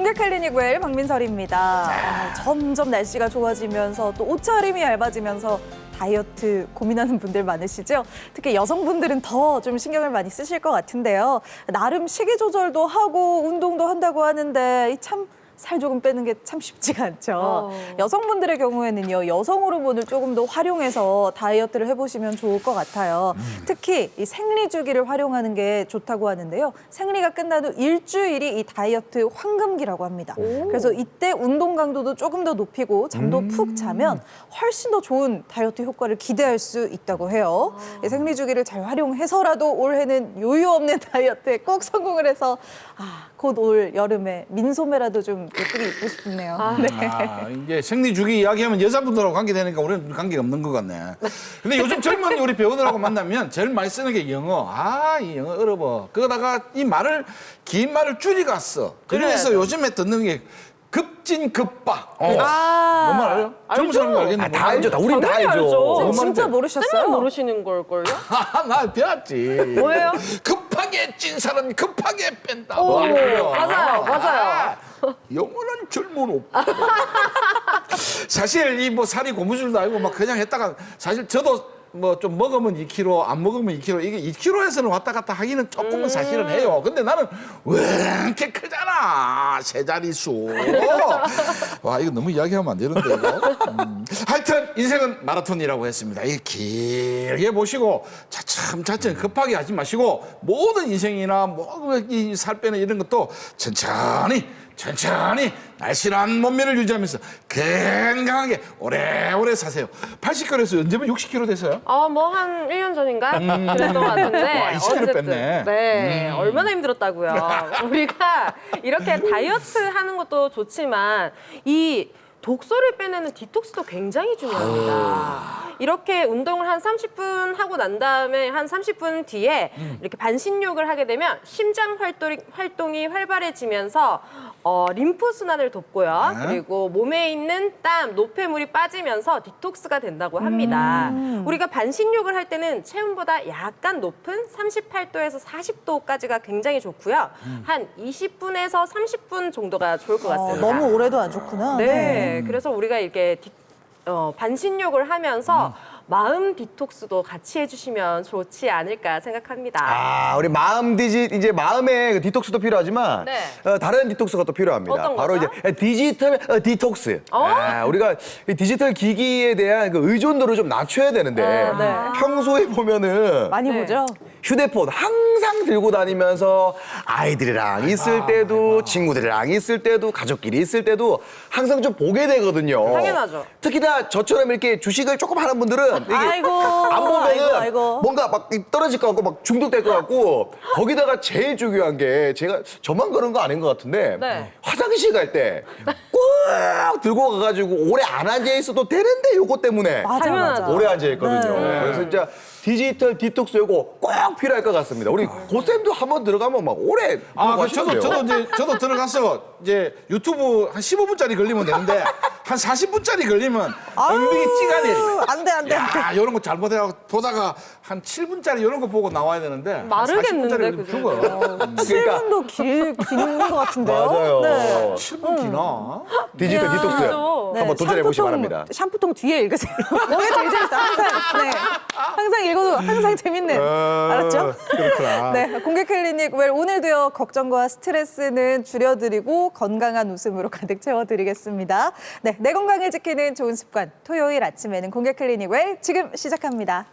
공개 클리닉 웰 박민설입니다. 점점 날씨가 좋아지면서 또 옷차림이 얇아지면서 다이어트 고민하는 분들 많으시죠? 특히 여성분들은 더 좀 신경을 많이 쓰실 것 같은데요. 나름 식이 조절도 하고 운동도 한다고 하는데 참 살 조금 빼는 게 참 쉽지가 않죠. 여성분들의 경우에는요, 여성 호르몬을 조금 더 활용해서 다이어트를 해보시면 좋을 것 같아요. 특히 이 생리주기를 활용하는 게 좋다고 하는데요. 생리가 끝난 후 일주일이 이 다이어트 황금기라고 합니다. 그래서 이때 운동 강도도 조금 더 높이고 잠도 푹 자면 훨씬 더 좋은 다이어트 효과를 기대할 수 있다고 해요. 이 생리주기를 잘 활용해서라도 올해는 요요 없는 다이어트에 꼭 성공을 해서 곧 올 여름에 민소매라도 좀 예쁘게 입고 싶네요. 네. 이제 생리주기 이야기하면 여자분들하고 관계되니까 우리는 관계가 없는 것 같네. 근데 요즘 젊은 우리 배우들하고 만나면 제일 많이 쓰는 게 영어. 이 영어 어려워. 그러다가 이 말을, 긴 말을 줄이갔어. 그래서 요즘에 듣는 게 급진급박. 뭔 말 알아요? 젊은 사람이 알겠는데. 다 알죠. 우린 다 알죠. 진짜 모르셨어요? 모르시는 걸걸요? 나 배웠지. 뭐예요? 급하게 찐 사람이 급하게 뺀다. 맞아요. 영원한 젊은 오빠. 사실 이 뭐 살이 고무줄도 아니고 막 그냥 했다가 사실 저도 뭐 좀 먹으면 2kg, 안 먹으면 2kg. 이게 2kg에서는 왔다 갔다 하기는 조금은 사실은 해요. 근데 나는 왜 이렇게 크잖아. 세 자릿수. 와, 이거 너무 이야기하면 안 되는데, 이거. 하여튼 인생은 마라톤이라고 했습니다. 이게 길게 보시고 차츰 급하게 하지 마시고 모든 인생이나 뭐 이 살 빼는 이런 것도 천천히 날씬한 몸매를 유지하면서 건강하게 오래오래 사세요. 80kg에서 언제면 60kg 됐어요? 뭐 한 1년 전인가? 그랬던 것 같은데. 와, 20kg 어쨌든. 뺐네. 네, 얼마나 힘들었다고요. 우리가 이렇게 다이어트 하는 것도 좋지만 이 독소를 빼내는 디톡스도 굉장히 중요합니다. 이렇게 운동을 한 30분 하고 난 다음에 한 30분 뒤에 이렇게 반신욕을 하게 되면 심장 활동이 활발해지면서 림프 순환을 돕고요. 그리고 몸에 있는 땀, 노폐물이 빠지면서 디톡스가 된다고 합니다. 우리가 반신욕을 할 때는 체온보다 약간 높은 38도에서 40도까지가 굉장히 좋고요. 한 20분에서 30분 정도가 좋을 것 같습니다. 너무 오래도 안 좋구나. 네, 그래서 우리가 이렇게 반신욕을 하면서 마음 디톡스도 같이 해주시면 좋지 않을까 생각합니다. 우리 이제 마음의 그 디톡스도 필요하지만 네. 다른 디톡스가 또 필요합니다. 어떤 바로 거죠? 이제 디지털 디톡스. 우리가 이 디지털 기기에 대한 그 의존도를 좀 낮춰야 되는데 평소에 보면은 많이 네. 보죠. 휴대폰 항상 들고 다니면서 아이들이랑 있을 때도 친구들이랑 있을 때도 가족끼리 있을 때도 항상 좀 보게 되거든요. 당연하죠. 특히나 저처럼 이렇게 주식을 조금 하는 분들은 이게 아이고, 안 보면은 아이고. 뭔가 막 떨어질 것 같고 막 중독될 것 같고 거기다가 제일 중요한 게 제가 저만 그런 거 아닌 것 같은데 네. 화장실 갈 때 꼭 들고 가가지고 오래 안 앉아 있어도 되는데 요거 때문에 맞아. 오래 앉아 있거든요. 네. 그래서 진짜 디지털 디톡스 요거 꼭 필요할 것 같습니다. 우리 고쌤도 한번 들어가면 막 오래 저도 들어가서 이제 유튜브 한 15분짜리 걸리면 되는데 한 40분짜리 걸리면 엉덩이 찌가내. 안 돼. 야, 이런 거 잘못해서 보다가 한 7분짜리 이런 거 보고 나와야 되는데 마르겠는데, 40분짜리 걸리면 그죠? 죽어요. 7분도 긴 것 같은데요? 맞아요. 네. 7분 기나? 디지털 디톡스 맞아. 한번 도전해 보시기 바랍니다. 샴푸통 뒤에 읽으세요. 그게 제일 재밌어. 항상 읽어도 항상 재밌네요. 알았죠? 그렇구나. 네, 공개 클리닉 웰 오늘도요 걱정과 스트레스는 줄여드리고 건강한 웃음으로 가득 채워드리겠습니다. 네, 내 건강을 지키는 좋은 습관 토요일 아침에는 공개 클리닉 웰 지금 시작합니다.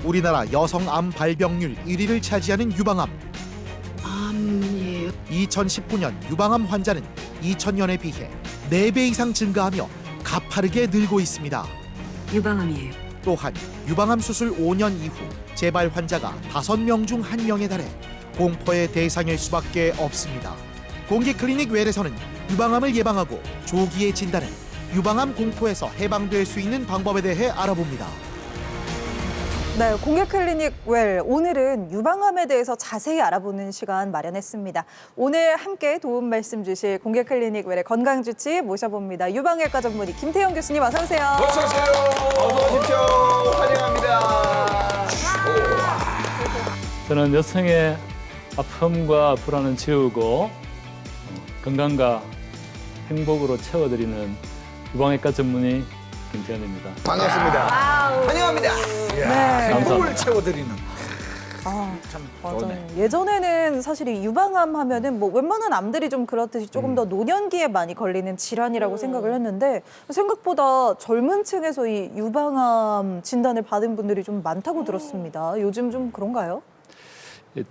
우리나라 여성 암 발병률 1위를 차지하는 유방암. 2019년 유방암 환자는 2000년에 비해 4배 이상 증가하며 가파르게 늘고 있습니다. 유방암이에요. 또한 유방암 수술 5년 이후 재발 환자가 5명 중 1명에 달해 공포의 대상일 수밖에 없습니다. 공개 클리닉 웰에서는 유방암을 예방하고 조기에 진단해 유방암 공포에서 해방될 수 있는 방법에 대해 알아봅니다. 네, 공개 클리닉 웰 오늘은 유방암에 대해서 자세히 알아보는 시간 마련했습니다. 오늘 함께 도움 말씀 주실 공개 클리닉 웰의 건강주치 모셔봅니다. 유방외과 전문의 김태형 교수님 어서 오세요. 어서 오세요. 어서 오십시오. 환영합니다. 저는 여성의 아픔과 불안은 지우고 건강과 행복으로 채워드리는 유방외과 전문의 김태현입니다. 반갑습니다. 환영합니다. 네. 행복을 채워드리는. 아, 참 맞아요. 좋네. 예전에는 사실 이 유방암 하면은 뭐 웬만한 암들이 좀 그렇듯이 조금 더 노년기에 많이 걸리는 질환이라고 생각을 했는데 생각보다 젊은 층에서 이 유방암 진단을 받은 분들이 좀 많다고 들었습니다. 요즘 좀 그런가요?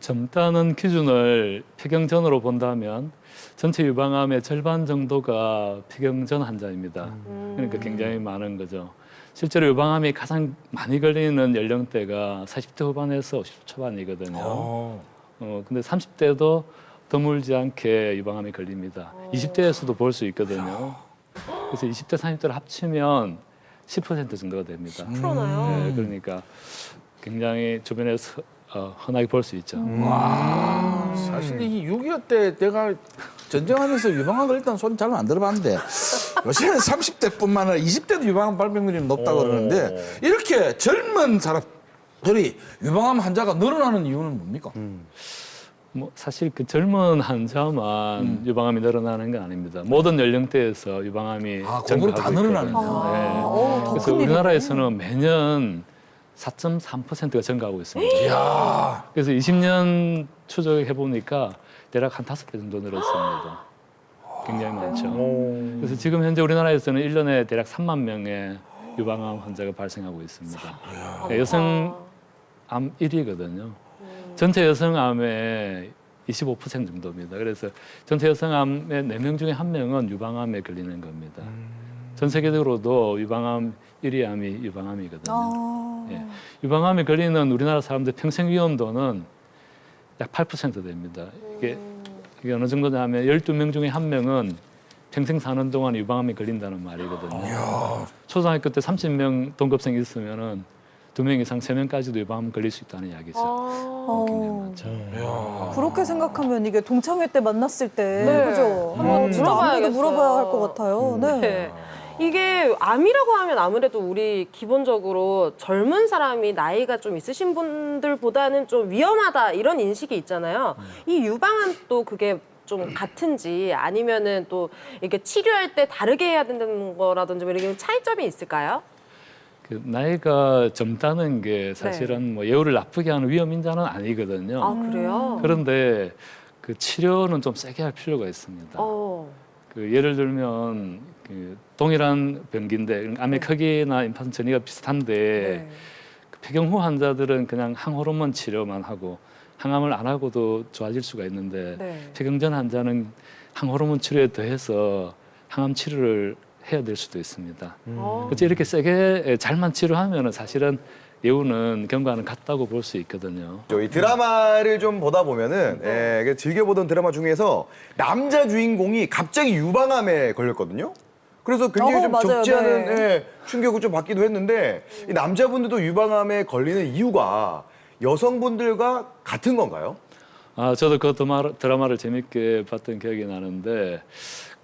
젊다는 기준을 폐경전으로 본다면 전체 유방암의 절반 정도가 폐경전 환자입니다. 그러니까 굉장히 많은 거죠. 실제로 유방암이 가장 많이 걸리는 연령대가 40대 후반에서 50대 초반이거든요. 근데 30대도 드물지 않게 유방암이 걸립니다. 20대에서도 볼 수 있거든요. 그래서 20대, 30대를 합치면 10% 정도가 됩니다. 프로나요? 네, 그러니까 굉장히 주변에서 흔하게 볼 수 있죠. 사실 이 6.25 때 내가 전쟁하면서 유방암 걸렸다는 소리 잘 안 들어봤는데 요새는 30대뿐만 아니라 20대도 유방암 발병률이 높다고 그러는데 이렇게 젊은 사람들이 유방암 환자가 늘어나는 이유는 뭡니까? 뭐 사실 그 젊은 환자만 유방암이 늘어나는 건 아닙니다. 모든 연령대에서 유방암이 그거로 다 증가하고 늘어나는 있거든요. 거예요. 네. 더 그래서 큰 일이네. 우리나라에서는 매년 4.3%가 증가하고 있습니다. 이야. 그래서 20년 추적해 보니까 대략 한 5배 정도 늘었습니다. 굉장히 많죠. 그래서 지금 현재 우리나라에서는 1년에 대략 3만 명의 유방암 환자가 발생하고 있습니다. 네, 여성암 1위거든요. 전체 여성암의 25% 정도입니다. 그래서 전체 여성암의 4명 중에 1명은 유방암에 걸리는 겁니다. 전 세계적으로도 유방암 1위 암이 유방암이거든요. 아, 예. 유방암에 걸리는 우리나라 사람들 평생 위험도는 약 8% 됩니다. 이게 어느 정도냐면 12명 중에 1명은 평생 사는 동안 유방암에 걸린다는 말이거든요. 초등학교 때 30명 동급생이 있으면은 2명 이상 3명까지도 유방암 걸릴 수 있다는 이야기죠. 굉장히 많죠. 그렇게 생각하면 이게 동창회 때 만났을 때 네. 그죠? 한번 진짜 아무래도 물어봐야겠어요. 물어봐야 할 것 같아요. 네. 네. 이게 암이라고 하면 아무래도 우리 기본적으로 젊은 사람이 나이가 좀 있으신 분들보다는 좀 위험하다 이런 인식이 있잖아요. 이 유방암도 그게 좀 같은지 아니면은 또 이게 치료할 때 다르게 해야 된다는 거라든지 뭐 이런 차이점이 있을까요? 그 나이가 젊다는 게 사실은 뭐 예후를 나쁘게 하는 위험 인자는 아니거든요. 아 그래요? 그런데 그 치료는 좀 세게 할 필요가 있습니다. 그 예를 들면 그 동일한 병기인데 암의 크기나 임파선 전이가 비슷한데 그 폐경 후 환자들은 그냥 항호르몬 치료만 하고 항암을 안 하고도 좋아질 수가 있는데 폐경 전 환자는 항호르몬 치료에 더해서 항암 치료를 해야 될 수도 있습니다. 그래서 이렇게 세게 잘만 치료하면은 사실은 예후는 경과는 같다고 볼 수 있거든요. 이 드라마를 좀 보다 보면은 즐겨보던 드라마 중에서 남자 주인공이 갑자기 유방암에 걸렸거든요. 그래서 굉장히 좀 맞아요. 적지 않은 네. 충격을 좀 받기도 했는데 이 남자분들도 유방암에 걸리는 이유가 여성분들과 같은 건가요? 저도 그 드라마를 재밌게 봤던 기억이 나는데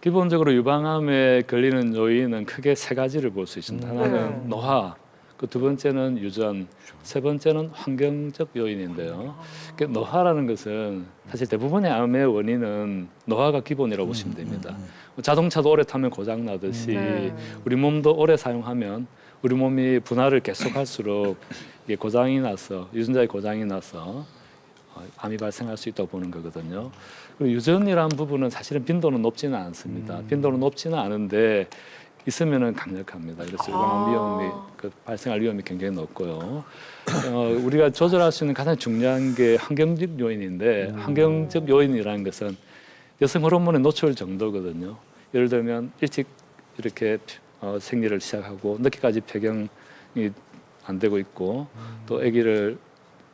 기본적으로 유방암에 걸리는 요인은 크게 3가지를 볼 수 있습니다. 하나는 노화, 그 2번째는 유전, 3번째는 환경적 요인인데요. 그 노화라는 것은 사실 대부분의 암의 원인은 노화가 기본이라고 보시면 됩니다. 자동차도 오래 타면 고장 나듯이 우리 몸도 오래 사용하면 우리 몸이 분할을 계속할수록 이게 고장이 나서 유전자의 고장이 나서 암이 발생할 수 있다고 보는 거거든요. 그리고 유전이라는 부분은 사실은 빈도는 높지는 않습니다. 빈도는 높지는 않은데 있으면은 강력합니다. 그래서 유방암 위험이 발생할 위험이 굉장히 높고요. 우리가 조절할 수 있는 가장 중요한 게 환경적 요인인데 환경적 요인이라는 것은 여성 호르몬의 노출 정도거든요. 예를 들면 일찍 이렇게 생리를 시작하고 늦게까지 폐경이 안 되고 있고 또 아기를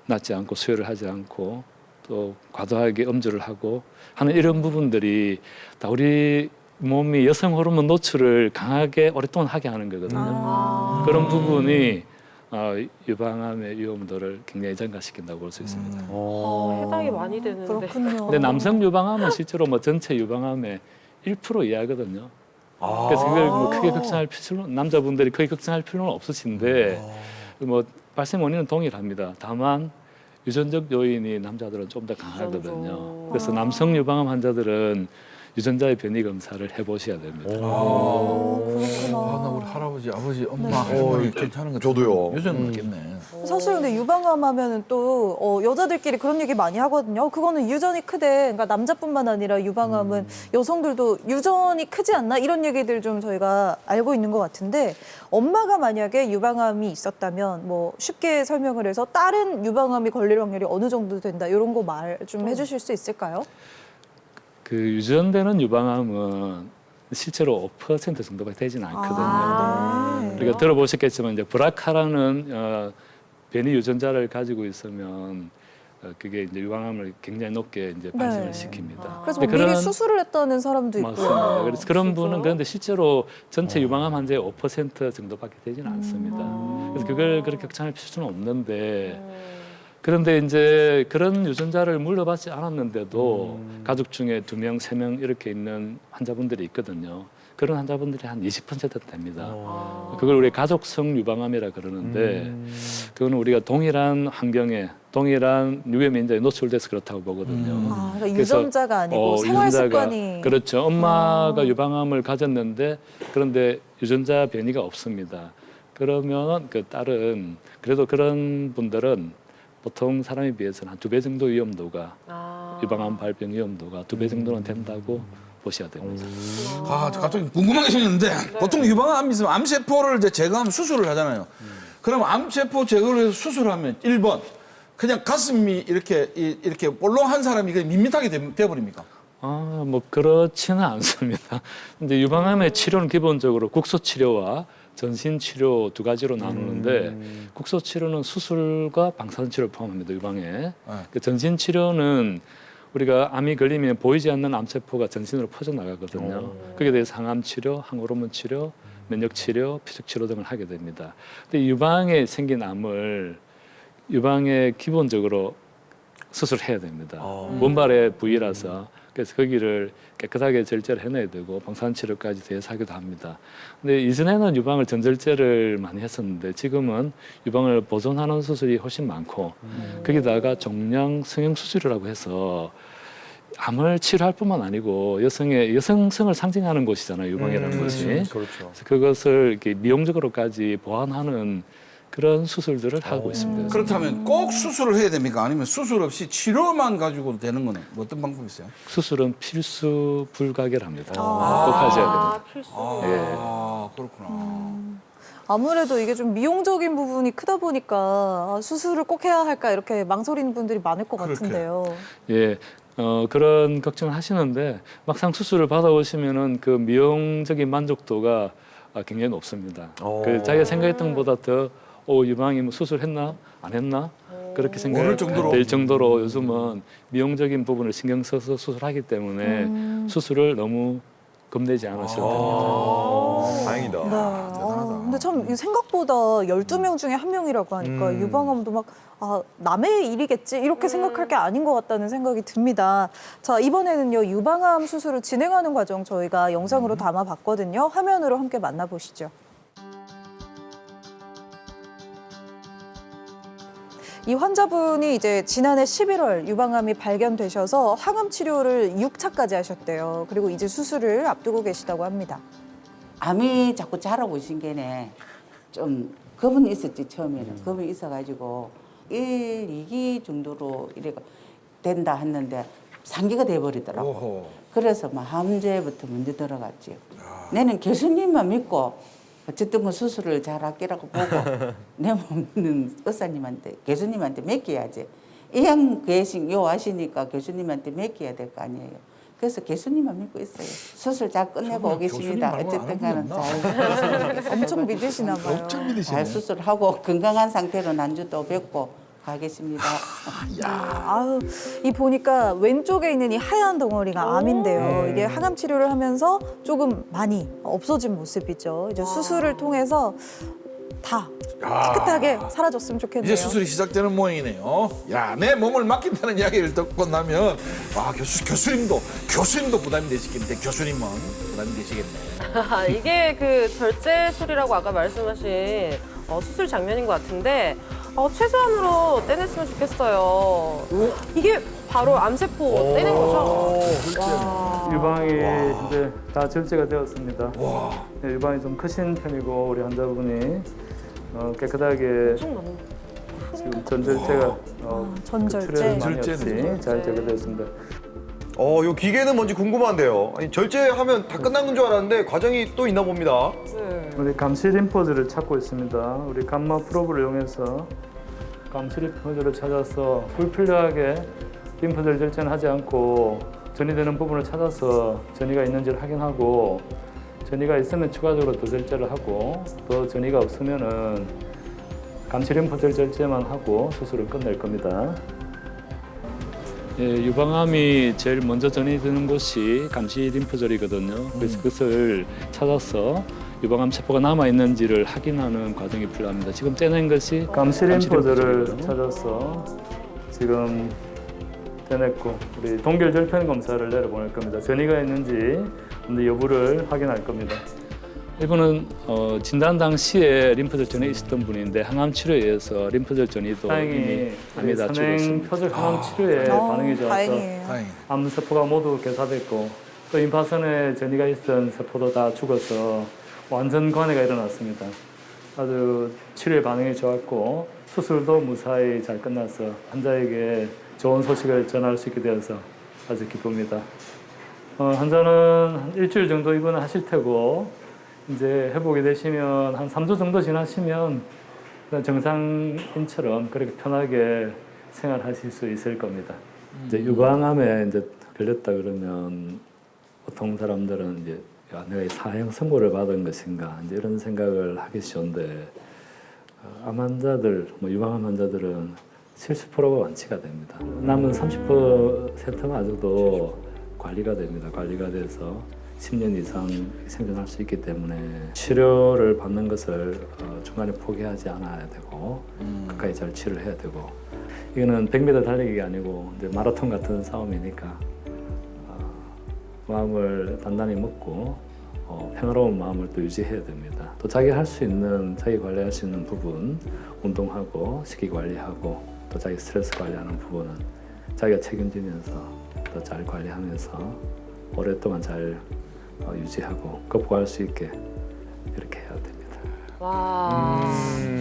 낳지 않고 수혈을 하지 않고 또 과도하게 음주를 하고 하는 이런 부분들이 다 우리 몸이 여성 호르몬 노출을 강하게 오랫동안 하게 하는 거거든요. 그런 부분이 유방암의 위험도를 굉장히 증가시킨다고 볼 수 있습니다. 해당이 많이 되는데. 그렇군요. 근데 남성 유방암은 실제로 뭐 전체 유방암의 1% 이하거든요. 그래서 그걸 뭐 크게 걱정할 필요는 남자분들이 크게 걱정할 필요는 없으신데 뭐 발생 원인은 동일합니다. 다만 유전적 요인이 남자들은 좀 더 강하거든요. 그래서 남성 유방암 환자들은 유전자의 변이 검사를 해보셔야 됩니다. 나 우리 할아버지, 아버지, 엄마, 할머니 괜찮은 거 저도요. 요즘은 맞겠네. 사실 근데 유방암 하면은 또 여자들끼리 그런 얘기 많이 하거든요. 그거는 유전이 크대. 그러니까 남자뿐만 아니라 유방암은 여성들도 유전이 크지 않나 이런 얘기들 좀 저희가 알고 있는 것 같은데 엄마가 만약에 유방암이 있었다면 뭐 쉽게 설명을 해서 다른 유방암이 걸릴 확률이 어느 정도 된다 이런 거 말 좀 해주실 수 있을까요? 그 유전되는 유방암은 실제로 5% 정도가 되지는 않거든요. 그러니까 들어보셨겠지만 이제 브라카라는 변이 유전자를 가지고 있으면 그게 이제 유방암을 굉장히 높게 이제 발생을 시킵니다. 그래서 뭐 근데 미리 수술을 했다는 사람도 있고요. 맞습니다. 그래서 그런 분은 그런데 실제로 전체 유방암 환자의 5% 정도밖에 되지는 않습니다. 그래서 그걸 그렇게 걱정할 필요는 없는데 그런데 이제 그런 유전자를 물려받지 않았는데도 가족 중에 2명, 3명 이렇게 있는 환자분들이 있거든요. 그런 환자분들이 한 20% 됩니다. 그걸 우리 가족성 유방암이라 그러는데 그거는 우리가 동일한 환경에 동일한 유해민 인자에 노출돼서 그렇다고 보거든요. 그러니까 유전자가 아니고 생활 습관이. 그렇죠. 엄마가 유방암을 가졌는데 그런데 유전자 변이가 없습니다. 그러면 그 딸은 그래도 그런 분들은 보통 사람에 비해서는 한 2배 정도 위험도가 유방암 발병 위험도가 2배 정도는 된다고 보셔야 됩니다. 갑자기 궁금한 게 생겼는데 보통 유방암 있으면 암세포를 이제 제거하면 수술을 하잖아요. 그럼 암세포 제거를 해서 수술하면 1번 그냥 가슴이 이렇게 볼록한 사람이 그냥 밋밋하게 돼버립니까? 뭐 그렇지는 않습니다. 근데 유방암의 치료는 기본적으로 국소 치료와 전신 치료 2가지로 나누는데 국소 치료는 수술과 방사선 치료를 포함합니다. 유방에. 그 전신 치료는 우리가 암이 걸리면 보이지 않는 암세포가 전신으로 퍼져나가거든요. 거기에 대해서 항암 치료, 항호르몬 치료, 면역 치료, 피식 치료 등을 하게 됩니다. 근데 유방에 생긴 암을 유방에 기본적으로 수술해야 됩니다. 원발의 부위라서 그래서 거기를 깨끗하게 절제를 해내야 되고 방사선 치료까지 대해서 하기도 합니다. 근데 이전에는 유방을 전절제를 많이 했었는데 지금은 유방을 보존하는 수술이 훨씬 많고 거기다가 종양 성형 수술이라고 해서 암을 치료할 뿐만 아니고 여성성을 상징하는 곳이잖아요. 유방이라는 것이. 그렇죠. 그래서 그것을 이렇게 미용적으로까지 보완하는 그런 수술들을 하고 있습니다. 그렇다면 꼭 수술을 해야 됩니까? 아니면 수술 없이 치료만 가지고 되는 거는 어떤 방법이 있어요? 수술은 필수 불가결합니다. 꼭 하셔야 됩니다. 필수. 그렇구나. 아무래도 이게 좀 미용적인 부분이 크다 보니까 수술을 꼭 해야 할까 이렇게 망설이는 분들이 많을 것 그렇게. 같은데요. 예, 그런 걱정을 하시는데 막상 수술을 받아오시면은 그 미용적인 만족도가 굉장히 높습니다. 그 자기가 생각했던 것보다 더 유방이 뭐 수술했나 안 했나 그렇게 모를 정도로? 생각될 정도로 요즘은 미용적인 부분을 신경 써서 수술하기 때문에 수술을 너무 겁내지 않으셔도 됩니다. 다행이다. 근데 참 생각보다 12명 중에 1명이라고 하니까 유방암도 막 남의 일이겠지 이렇게 생각할 게 아닌 것 같다는 생각이 듭니다. 자, 이번에는요 유방암 수술을 진행하는 과정 저희가 영상으로 담아봤거든요. 화면으로 함께 만나보시죠. 이 환자분이 이제 지난해 11월 유방암이 발견되셔서 항암 치료를 6차까지 하셨대요. 그리고 이제 수술을 앞두고 계시다고 합니다. 암이 자꾸 자라고 있은 게네 좀 겁은 있었지 처음에는 겁이 있어가지고 1, 2기 정도로 이래 된다 했는데 3기가 돼버리더라고. 오호. 그래서 막 항암제부터 먼저 들어갔지. 나는 교수님만 믿고 어쨌든 그 수술을 잘 할게라고 보고 내 몸은 의사님한테 교수님한테 맡겨야지. 이양 계신 요 하시니까 교수님한테 맡겨야 될 거 아니에요. 그래서 교수님만 믿고 있어요. 수술 잘 끝내고 오겠습니다. 어쨌든 간에 잘 엄청 믿으시나 봐요. 잘 수술하고 건강한 상태로 난주 또 뵙고 가겠습니다. 아우, 이 보니까 왼쪽에 있는 이 하얀 덩어리가 암인데요. 이게 항암 치료를 하면서 조금 많이 없어진 모습이죠. 이제 수술을 통해서 다 깨끗하게 사라졌으면 좋겠네요. 이제 수술이 시작되는 모양이네요. 야, 내 몸을 맡긴다는 이야기를 듣고 나면 교수님도 부담이 되시겠는데 교수님은 부담이 되시겠네. 이게 그 절제술이라고 아까 말씀하신 수술 장면인 것 같은데 최소한으로 떼냈으면 좋겠어요. 이게 바로 암세포 떼는 거죠? 유방이 이제 다 절제가 되었습니다. 네, 유방이 좀 크신 편이고 우리 환자분이 깨끗하게 엄청 많은. 지금 전절제가 전절제. 출혈 많이 없이 잘 제거됐습니다. 요 기계는 뭔지 궁금한데요. 아니, 절제하면 다 끝난 줄 알았는데 과정이 또 있나 봅니다. 네. 우리 감시 림포즈를 찾고 있습니다. 우리 감마 프로브를 이용해서 감시 림포즈를 찾아서 불필요하게 림포즈를 절제는 하지 않고 전이되는 부분을 찾아서 전이가 있는지를 확인하고 전이가 있으면 추가적으로 더 절제를 하고 또 전이가 없으면은 감시 림포즈 절제만 하고 수술을 끝낼 겁니다. 예, 유방암이 제일 먼저 전이되는 곳이 감시 림프절이거든요. 그래서 그것을 찾아서 유방암 세포가 남아 있는지를 확인하는 과정이 필요합니다. 지금 떼낸 것이 감시 림프절을 찾아서 지금 떼냈고 우리 동결 절편 검사를 내려보낼 겁니다. 전이가 있는지 없는지 여부를 확인할 겁니다. 이분은 진단 당시에 림프절 전이 있었던 분인데 항암 치료에 의해서 림프절 전이도 이미 암이 다 죽었습니다. 표적 항암 치료에 반응이 좋아서 다행이에요. 암 세포가 모두 개사됐고 또 임파선에 전이가 있던 세포도 다 죽어서 완전 관해가 일어났습니다. 아주 치료에 반응이 좋았고 수술도 무사히 잘 끝나서 환자에게 좋은 소식을 전할 수 있게 되어서 아주 기쁩니다. 환자는 한 일주일 정도 입원을 하실 테고 이제 회복이 되시면 한 3주 정도 지나시면 정상인처럼 그렇게 편하게 생활하실 수 있을 겁니다. 이제 유방암에 이제 걸렸다 그러면 보통 사람들은 이제 야, 내가 이 사형 선고를 받은 것인가 이제 이런 생각을 하기 쉬운데 암 환자들, 유방암 환자들은 70%가 완치가 됩니다. 남은 30%마저도 관리가 됩니다. 관리가 돼서 10년 이상 생존할 수 있기 때문에 치료를 받는 것을 중간에 포기하지 않아야 되고 끝까지 잘 치료를 해야 되고 이거는 100m 달리기가 아니고 이제 마라톤 같은 싸움이니까 마음을 단단히 먹고 평화로운 마음을 또 유지해야 됩니다. 또 자기 할 수 있는, 자기 관리할 수 있는 부분 운동하고 식이 관리하고 또 자기 스트레스 관리하는 부분은 자기가 책임지면서 또 잘 관리하면서 오랫동안 잘 유지하고 극복할 수 있게 이렇게 해야 됩니다. 와.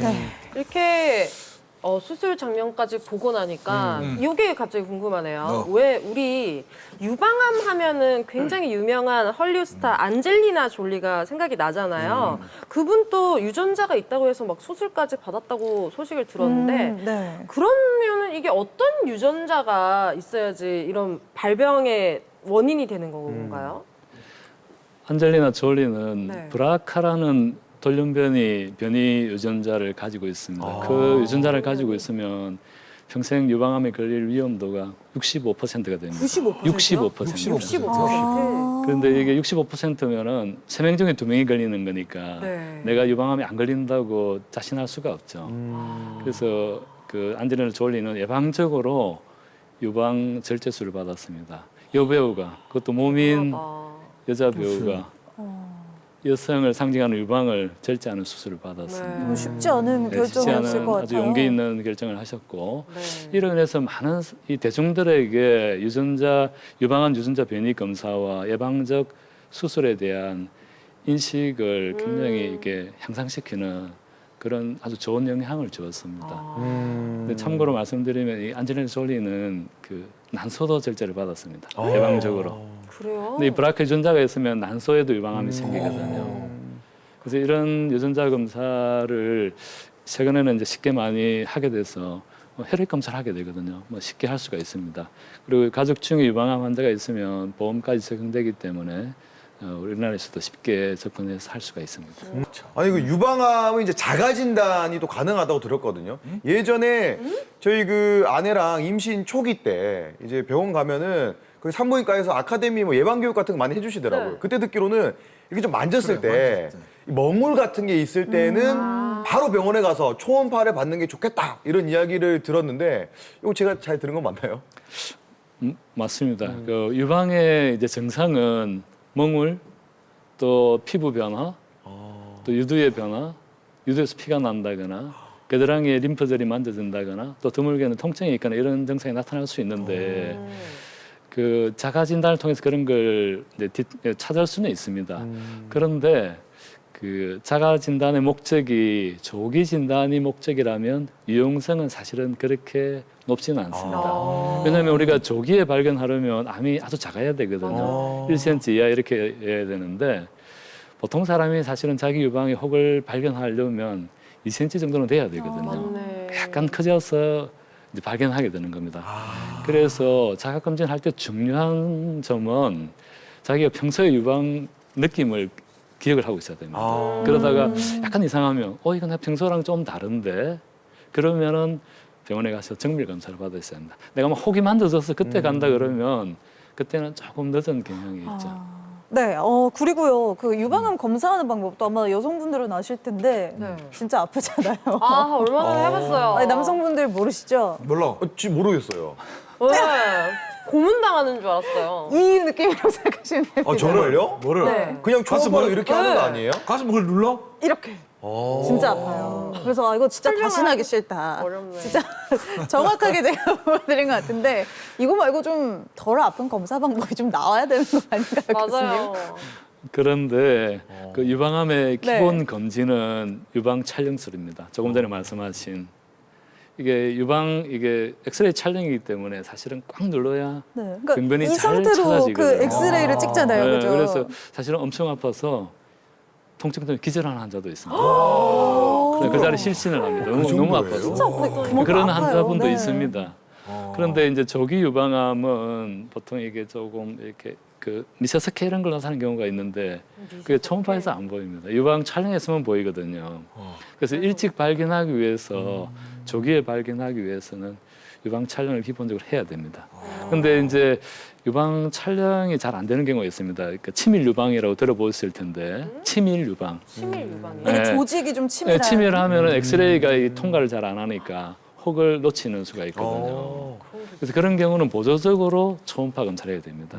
네. 이렇게 수술 장면까지 보고 나니까 이게 갑자기 궁금하네요. 왜 우리 유방암 하면은 굉장히 유명한 헐리우드 스타 안젤리나 졸리가 생각이 나잖아요. 그분도 유전자가 있다고 해서 막 수술까지 받았다고 소식을 들었는데 네. 그러면은 이게 어떤 유전자가 있어야지 이런 발병의 원인이 되는 건가요? 안젤리나 졸리는 네. 브라카라는 돌연변이 변이 유전자를 가지고 있습니다. 그 유전자를 가지고 있으면 평생 유방암에 걸릴 위험도가 65%가 됩니다. 95%요? 65%. 그런데 이게 65%면은 3명 중에 2명이 걸리는 거니까 네. 내가 유방암에 안 걸린다고 자신할 수가 없죠. 그래서 그 안젤리나 졸리는 예방적으로 유방 절제술을 받았습니다. 여배우가 그것도 몸인 여자 배우가 여성을 상징하는 유방을 절제하는 수술을 받았습니다. 뭐 쉽지 않은 네, 쉽지 결정이었을 않은 것 같아요. 아주 용기 있는 결정을 하셨고 네. 이로 인해서 많은 이 대중들에게 유방암 유전자 변이 검사와 예방적 수술에 대한 인식을 굉장히 이렇게 향상시키는 그런 아주 좋은 영향을 주었습니다. 근데 참고로 말씀드리면 이 안젤리나 졸리는 그 난소도 절제를 받았습니다. 예방적으로. 그래요? 근데 이 브라카 유전자가 있으면 난소에도 유방암이 생기거든요. 그래서 이런 유전자 검사를 최근에는 이제 쉽게 많이 하게 돼서 혈액 검사를 하게 되거든요. 쉽게 할 수가 있습니다. 그리고 가족 중에 유방암 환자가 있으면 보험까지 적용되기 때문에 우리나라에서도 쉽게 접근해서 할 수가 있습니다. 아니 그 유방암은 이제 자가 진단이 또 가능하다고 들었거든요. 예전에 저희 그 아내랑 임신 초기 때 이제 병원 가면은 그 산부인과에서 아카데미 뭐 예방 교육 같은 거 많이 해주시더라고요. 네. 그때 듣기로는 이렇게 좀 만졌을 때 먹물 같은 게 있을 때는 바로 병원에 가서 초음파를 받는 게 좋겠다 이런 이야기를 들었는데 이거 제가 잘 들은 건 맞나요? 맞습니다. 그 유방의 이제 증상은 멍울, 또 피부 변화, 또 유두의 변화, 유두에서 피가 난다거나 겨드랑이에 림프절이 만져진다거나 또 드물게는 통증이 있거나 이런 증상이 나타날 수 있는데 그 자가 진단을 통해서 그런 걸 이제 찾을 수는 있습니다. 그런데 그 자가 진단의 목적이 조기 진단이 목적이라면 유용성은 사실은 그렇게 높지는 않습니다. 왜냐하면 우리가 조기에 발견하려면 암이 아주 작아야 되거든요. 1cm 이하 이렇게 해야 되는데 보통 사람이 사실은 자기 유방의 혹을 발견하려면 2cm 정도는 돼야 되거든요. 약간 커져서 이제 발견하게 되는 겁니다. 그래서 자가 검진할 때 중요한 점은 자기가 평소에 유방 느낌을 기억을 하고 있어야 됩니다. 그러다가 약간 이상하면 이거 내 평소랑 좀 다른데 그러면은 병원에 가서 정밀 검사를 받으셔야 합니다. 내가 막 혹이 만져져서 그때 간다 그러면 그때는 조금 늦은 경향이 있죠. 네, 그리고요, 그 유방암 검사하는 방법도 아마 여성분들은 아실 텐데, 진짜 아프잖아요. 아, 얼마나 해봤어요. 아니, 남성분들 모르시죠? 몰라. 모르겠어요. 네. 고문당하는 줄 알았어요. 이 느낌이라고 생각하시면 됩니다. 정말요? 뭐를? 네. 그냥 초음파로 이렇게 하는 거 아니에요? 가슴 그걸 눌러? 이렇게. 진짜 아파요. 그래서 이거 진짜 다시 나기 싫다. 어렵네. 진짜 정확하게 제가 보여드린 것 같은데 이거 말고 좀 덜 아픈 검사 방법이 좀 나와야 되는 거 아닌가요, 맞아요. 교수님? 그런데 그 유방암의 네. 기본 검진은 유방 촬영술입니다. 조금 전에 말씀하신 이게 엑스레이 촬영이기 때문에 사실은 꽉 눌러야 네. 그러니까 병변이 이 잘 상태로 찾아지거든요. 그 엑스레이를 찍잖아요, 네, 그죠? 그래서 사실은 엄청 아파서 통증 때문에 기절하는 환자도 있습니다. 그 자리에 실신을 합니다. 너무 아파서. 진짜 그만큼 그런 아파요. 환자분도 네. 있습니다. 그런데 이제 조기 유방암은 보통 이게 조금 이렇게 그 미세스케 이런 걸 나타나는 경우가 있는데 그게 초음파에서 안 보입니다. 유방 촬영했으면 보이거든요. 그래서 일찍 발견하기 위해서 조기에 발견하기 위해서는 유방 촬영을 기본적으로 해야 됩니다. 근데 이제 유방 촬영이 잘 안 되는 경우가 있습니다. 그러니까 치밀 유방이라고 들어보셨을 텐데 치밀 유방. 치밀 유방이요. 이게 네. 조직이 좀 치밀해요. 네, 치밀하면은 엑스레이가 이 통과를 잘 안 하니까 혹을 놓치는 수가 있거든요. 그래서 그런 경우는 보조적으로 초음파 검사를 해야 됩니다.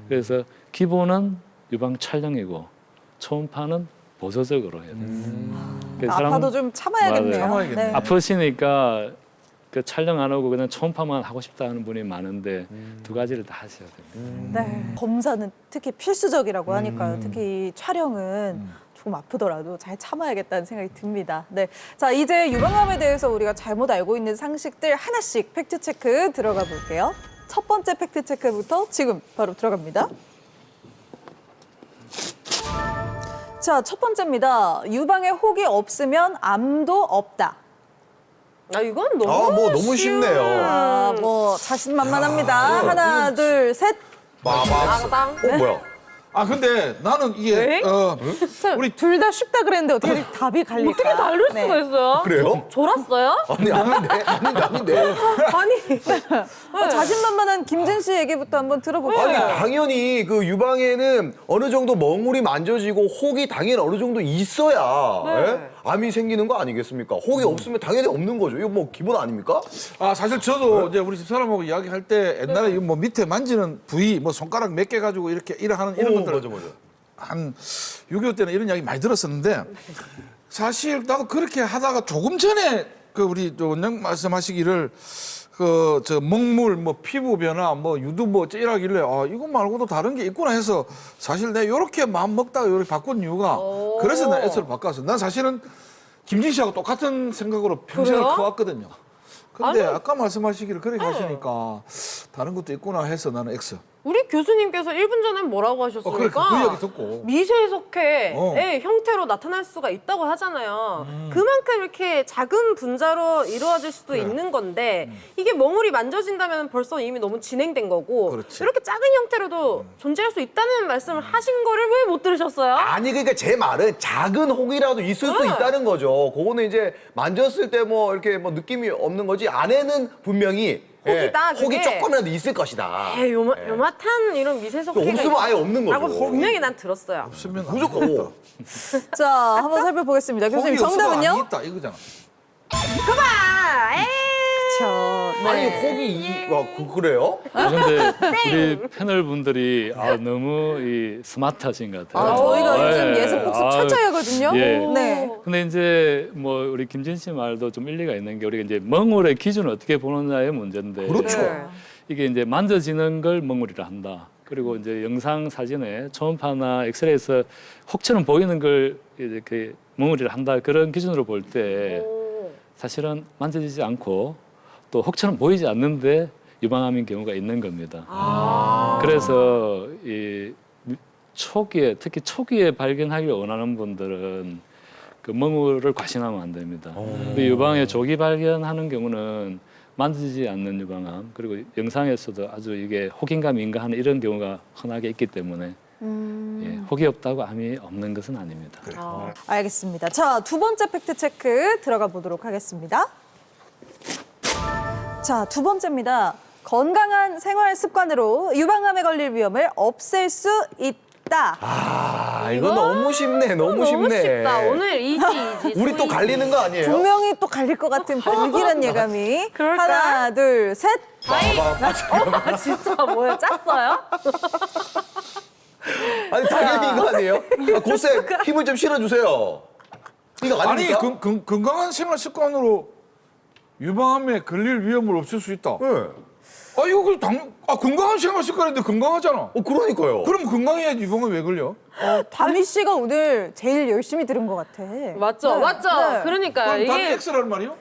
그래서 기본은 유방 촬영이고 초음파는 보조적으로 해야 됩니다. 그래서 아파도 좀 참아야겠네요. 맞아요. 참아야겠네. 아프시니까 그 촬영 안 하고 그냥 초음파만 하고 싶다 하는 분이 많은데 두 가지를 다 하셔야 됩니다. 네. 검사는 특히 필수적이라고 하니까요. 특히 이 촬영은 조금 아프더라도 잘 참아야겠다는 생각이 듭니다. 네. 자, 이제 유방암에 대해서 우리가 잘못 알고 있는 상식들 하나씩 팩트체크 들어가 볼게요. 첫 번째 팩트체크부터 지금 바로 들어갑니다. 자, 첫 번째입니다. 유방에 혹이 없으면 암도 없다. 아, 이건 너무 너무 쉽네요. 뭐 자신만만합니다. 하나, 둘, 셋. 땅땅. 뭐야? 아 근데 나는 이게 네? 우리 둘 다 쉽다 그랬는데 어떻게 답이 갈릴까? 어떻게 다를 네. 수가 있어요? 그래요? 졸았어요? 아닌데. 아니. 자신만만한 김진 씨 얘기부터 한번 들어볼게요. 아니 당연히 그 유방에는 어느 정도 멍울이 만져지고 혹이 당연히 어느 정도 있어야 예? 암이 생기는 거 아니겠습니까? 혹이 없으면 당연히 없는 거죠. 이거 뭐 기본 아닙니까? 아 사실 저도 이제 우리 집사람하고 이야기할 때 옛날에 이거 뭐 밑에 만지는 부위 뭐 손가락 몇 개 가지고 이렇게 하는 이런 것들 맞아. 한 6.25 때는 이런 이야기 많이 들었었는데 사실 나도 그렇게 하다가 조금 전에 그 우리 원장 말씀하시기를 그 저 먹물 뭐 피부 변화 뭐 유두 뭐 이러길래 아 이거 말고도 다른 게 있구나 해서 사실 내가 요렇게 마음 먹다가 요렇게 바꾼 이유가 그래서 내가 S를 바꿨어. 난 사실은 김진 씨하고 똑같은 생각으로 평생을 그래요? 커왔거든요. 근데 아까 말씀하시기를 그렇게 하시니까 다른 것도 있구나 해서 나는 X. 우리 교수님께서 1분 전에 뭐라고 하셨습니까? 그래, 그 이야기 듣고. 미세석회의 형태로 나타날 수가 있다고 하잖아요. 그만큼 이렇게 작은 분자로 이루어질 수도 있는 건데 이게 멍울이 만져진다면 벌써 이미 너무 진행된 거고 그렇지. 이렇게 작은 형태로도 존재할 수 있다는 말씀을 하신 거를 왜 못 들으셨어요? 아니 그러니까 제 말은 작은 혹이라도 있을 수 있다는 거죠. 그거는 이제 만졌을 때 뭐 이렇게 뭐 느낌이 없는 거지 안에는 분명히 혹이다, 혹이 그게. 조금이라도 있을 것이다. 에이, 요mat한 이런 미세석회가 없으면 아예 없는 거죠. 라고 분명히 난 들었어요. 없으면 안 무조건 되겠다. 자, 한번 살펴보겠습니다. 교수님 혹이 없어도 정답은요? 안이 있다 이거잖아. 그만! 에이! 그렇죠. 아니 혹이 그래요? 근데 우리 패널 분들이 너무 이 스마트하신 것 같아요. 저희가 네. 요즘 예습 복습 철저히 하거든요. 예. 네. 근데 이제 뭐 우리 김진 씨 말도 좀 일리가 있는 게 우리가 이제 멍울의 기준을 어떻게 보느냐의 문제인데 그렇죠. 네. 이게 이제 만져지는 걸 멍울이라 한다. 그리고 이제 영상 사진에 초음파나 엑스레이에서 혹처럼 보이는 걸 이렇게 멍울이라 한다. 그런 기준으로 볼 때 오. 사실은 만져지지 않고 또 혹처럼 보이지 않는데 유방암인 경우가 있는 겁니다. 그래서 이 초기에 특히 초기에 발견하기를 원하는 분들은 그 멍울을 과신하면 안 됩니다. 근데 유방의 조기 발견하는 경우는 만지지 않는 유방암 그리고 영상에서도 아주 이게 혹인가 민가하는 이런 경우가 흔하게 있기 때문에 예, 혹이 없다고 암이 없는 것은 아닙니다. 알겠습니다. 자, 두 번째 팩트 체크 들어가 보도록 하겠습니다. 자, 두 번째입니다. 건강한 생활 습관으로 유방암에 걸릴 위험을 없앨 수 있다. 아, 이거 너무 쉽네. 너무 쉽네. 쉽다. 오늘 이지. 우리 또 갈리는 거 아니에요? 분명히 또 갈릴 것 같은 불길한 예감이. 그럴까? 하나, 둘, 셋. 아, 진짜 뭐야? 짰어요? 아니 당연히 이거 아니에요? 아, 고쌤 힘을 좀 실어주세요. 이거 아니 아닙니까? 건강한 생활 습관으로 유방암에 걸릴 위험을 없앨 수 있다. 네. 아 이거 건강한 생활 습관인데 건강하잖아. 그러니까요. 그럼 건강해야지 유방암 왜 걸려? 다미 씨가 오늘 제일 열심히 들은 것 같아. 맞죠, 네, 맞죠. 네. 그러니까 그럼 다 이게 X라는 말이야?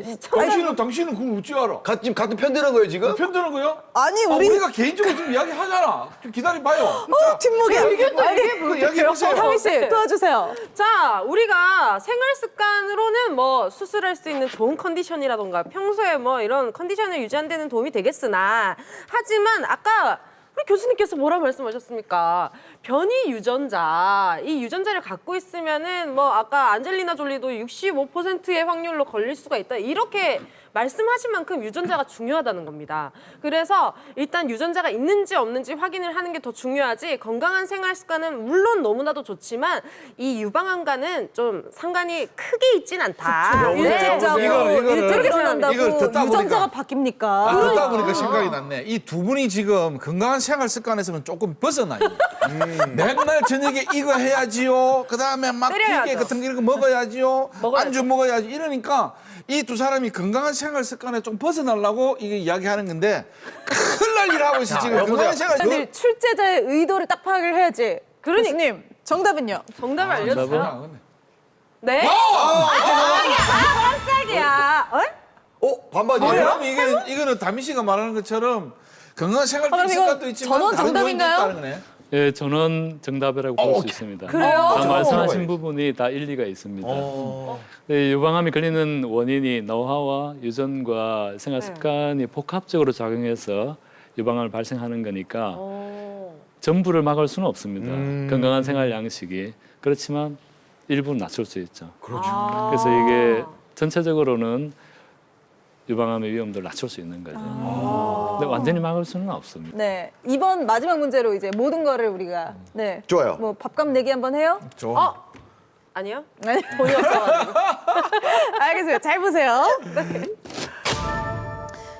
시청자 당신은 그걸 어찌 알아? 같은 편드는 거예요 지금? 편드는 거야? 아니, 아, 우리. 우리가 개인적으로 좀 이야기하잖아. 좀 기다려봐요. 침묵이야. 그 이야기해보세요. 다미 씨, 도와주세요. 자, 우리가 생활 습관으로는 뭐 수술할 수 있는 좋은 컨디션이라던가 평소에 뭐 이런 컨디션을 유지하는 데는 도움이 되겠으나 하지만 아까 우리 교수님께서 뭐라 말씀하셨습니까? 변이 유전자, 이 유전자를 갖고 있으면은 뭐 아까 안젤리나 졸리도 65%의 확률로 걸릴 수가 있다. 이렇게 말씀하신 만큼 유전자가 중요하다는 겁니다. 그래서 일단 유전자가 있는지 없는지 확인을 하는 게 더 중요하지 건강한 생활 습관은 물론 너무나도 좋지만 이 유방암과는 좀 상관이 크게 있진 않다. 일찍자고 일찍 일어난다고 이걸 듣다 유전자가 보니까- 바뀝니까? 듣다 보니까 생각이 났네. 이 두 분이 지금 건강한 생활 습관에서는 조금 벗어나 있네. 맨날 저녁에 이거 해야지요. 그다음에 막 때려야죠. 기계 같은 거 이런 거 먹어야지요. 먹어야죠. 안주 먹어야지. 이러니까 이 두 사람이 건강한 생활 습관에 좀 벗어나려고 이게 이야기하는 건데 큰일 날 일 하고 있어 지금. 건강한 생활 근데 출제자의 의도를 딱 파악을 해야지. 그러니- 교수님, 정답은요? 정답을 알려주세요. 습관. 네? 깜짝이야. 반반이에요? 그럼 이거는 다미 씨가 말하는 것처럼 건강한 생활 그럼 이거 습관도 있지만 전원 다른 요인도 정답인가요? 있다는 거네. 예, 전원 정답이라고 볼 수 있습니다. 그래요? 다 말씀하신 부분이 다 일리가 있습니다. 네, 유방암이 걸리는 원인이 노화와 유전과 생활 습관이 복합적으로 작용해서 유방암을 발생하는 거니까 전부를 막을 수는 없습니다. 건강한 생활 양식이 그렇지만 일부는 낮출 수 있죠. 그렇죠. 그래서 이게 전체적으로는 유방암의 위험도를 낮출 수 있는 거죠. 근데 완전히 막을 수는 없습니다. 네, 이번 마지막 문제로 이제 모든 거를 우리가 네. 좋아요. 뭐 밥값 내기 한번 해요? 좋아. 아니요? 네. 돈이 없어가지고. 알겠습니다. 잘 보세요.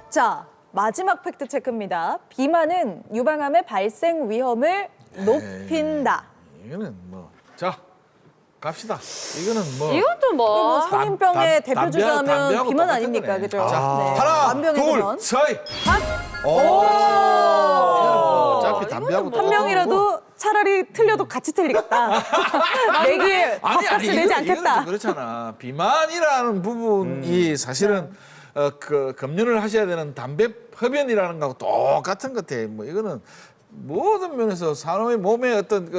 자, 마지막 팩트 체크입니다. 비만은 유방암의 발생 위험을 높인다. 이거는 뭐 자 갑시다. 이거는 뭐 이것도 뭐 뭐. 성인병의 대표 담배하고 주자면 담배하고 비만 똑같은 아닙니까? 거네. 그죠? 자, 네. 하나, 만병의 둘, 근원. 서이. 어차피 담배하고 한 명이라도 차라리 틀려도 같이 틀리겠다. 내기에 밥값을 내지 이거는 않겠다. 좀 그렇잖아. 비만이라는 부분이 사실은 그 검열을 하셔야 되는 담배 흡연이라는 거하고 똑같은 것 같아. 뭐 이거는 모든 면에서 사람의 몸의 어떤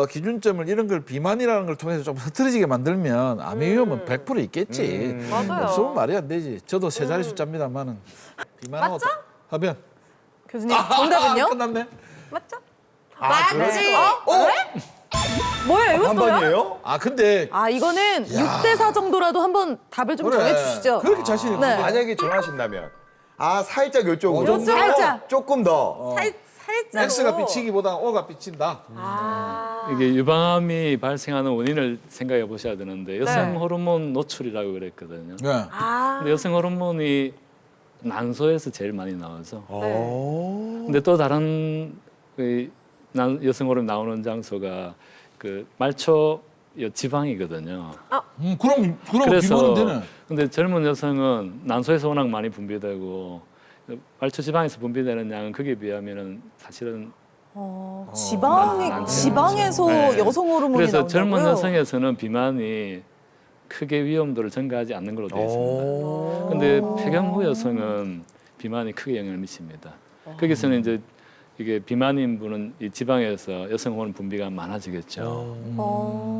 기준점을 이런 걸 비만이라는 걸 통해서 좀 흐트러지게 만들면 암의 위험은 100% 있겠지. 맞아요. 없으면 말이 안 되지. 저도 세 자리 숫자입니다만은 비만하고 맞죠? 흡연. 교수님 정답은요? 끝났네. 맞죠? 맞지. 뭐야, 이것도요? 반반이에요? 아 근데 아 이거는 6대4 정도라도 한번 답을 좀 그래. 정해주시죠. 그렇게 자신 있는 네. 거야. 만약에 정하신다면 살짝 이쪽으로 좀 살짝. 조금 더 살짝. X가 비치기보다 O가 비친다. 이게 유방암이 발생하는 원인을 생각해 보셔야 되는데 여성 네. 호르몬 노출이라고 그랬거든요. 네. 근데 여성 호르몬이 난소에서 제일 많이 나와서 오. 근데 또 다른 여성 호르몬 나오는 장소가 그 말초 이 지방이거든요. 그럼 비교는 그래서 되네. 근데 젊은 여성은 난소에서 워낙 많이 분비되고 말초 지방에서 분비되는 양은 거기에 비하면은 사실은 지방에서 네. 여성 호르몬이 그래서 나온다고요? 젊은 여성에서는 비만이 크게 위험도를 증가하지 않는 걸로 되어 있습니다. 근데 폐경 후 여성은 비만이 크게 영향을 미칩니다. 거기서는 이제 이게 비만인 분은 이 지방에서 여성 호르몬 분비가 많아지겠죠.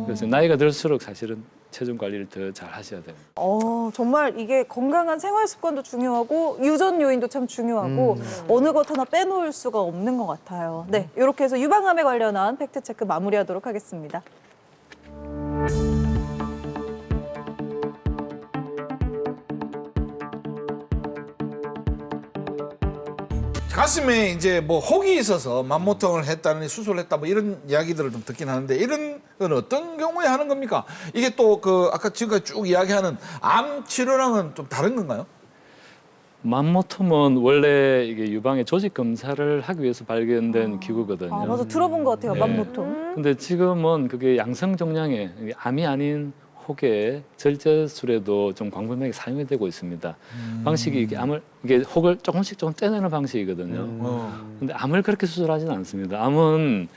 그래서 나이가 들수록 사실은 체중 관리를 더 잘 하셔야 됩니다. 정말 이게 건강한 생활 습관도 중요하고 유전 요인도 참 중요하고 어느 것 하나 빼놓을 수가 없는 것 같아요. 네, 이렇게 해서 유방암에 관련한 팩트 체크 마무리하도록 하겠습니다. 가슴에 이제 뭐 혹이 있어서 만모통을 했다는 수술을 했다 뭐 이런 이야기들을 좀 듣긴 하는데 이런 건 어떤 경우에 하는 겁니까? 이게 또 그 아까 지금까지 쭉 이야기하는 암 치료랑은 좀 다른 건가요? 만모톰은 원래 이게 유방의 조직 검사를 하기 위해서 발견된 기구거든요. 맞아, 들어본 것 같아요, 네. 만모통. 근데 지금은 그게 양성 종양에 암이 아닌 혹의 절제술에도 좀 광범위하게 사용이 되고 있습니다. 방식이 이게 혹을 조금 떼내는 방식이거든요. 근데 암을 그렇게 수술하지는 않습니다. 암은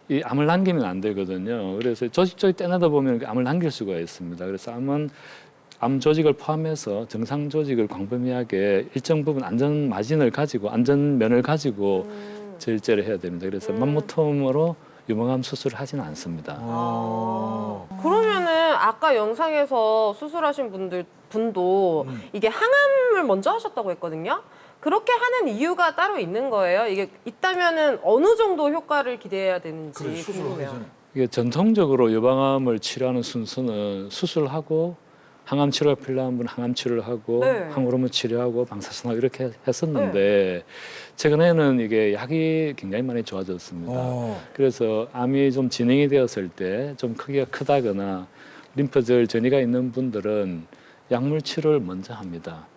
이 암을 남기면 안 되거든요. 그래서 조직 떼내다 보면 암을 남길 수가 있습니다. 그래서 암은 암 조직을 포함해서 정상 조직을 광범위하게 일정 부분 안전 마진을 가지고 안전면을 가지고 절제를 해야 됩니다. 그래서 만모톰으로 유방암 수술을 하지는 않습니다. 그러면은 아까 영상에서 수술하신 분도 이게 항암을 먼저 하셨다고 했거든요. 그렇게 하는 이유가 따로 있는 거예요? 이게 있다면은 어느 정도 효과를 기대해야 되는지 궁금해요. 이게 전통적으로 유방암을 치료하는 순서는 수술하고 항암 치료가 필요한 분은 항암 치료를 하고 네. 항호르몬 치료하고 방사선하고 이렇게 했었는데 최근에는 이게 약이 굉장히 많이 좋아졌습니다. 그래서 암이 좀 진행이 되었을 때 좀 크기가 크다거나 림프절 전이가 있는 분들은 약물 치료를 먼저 합니다.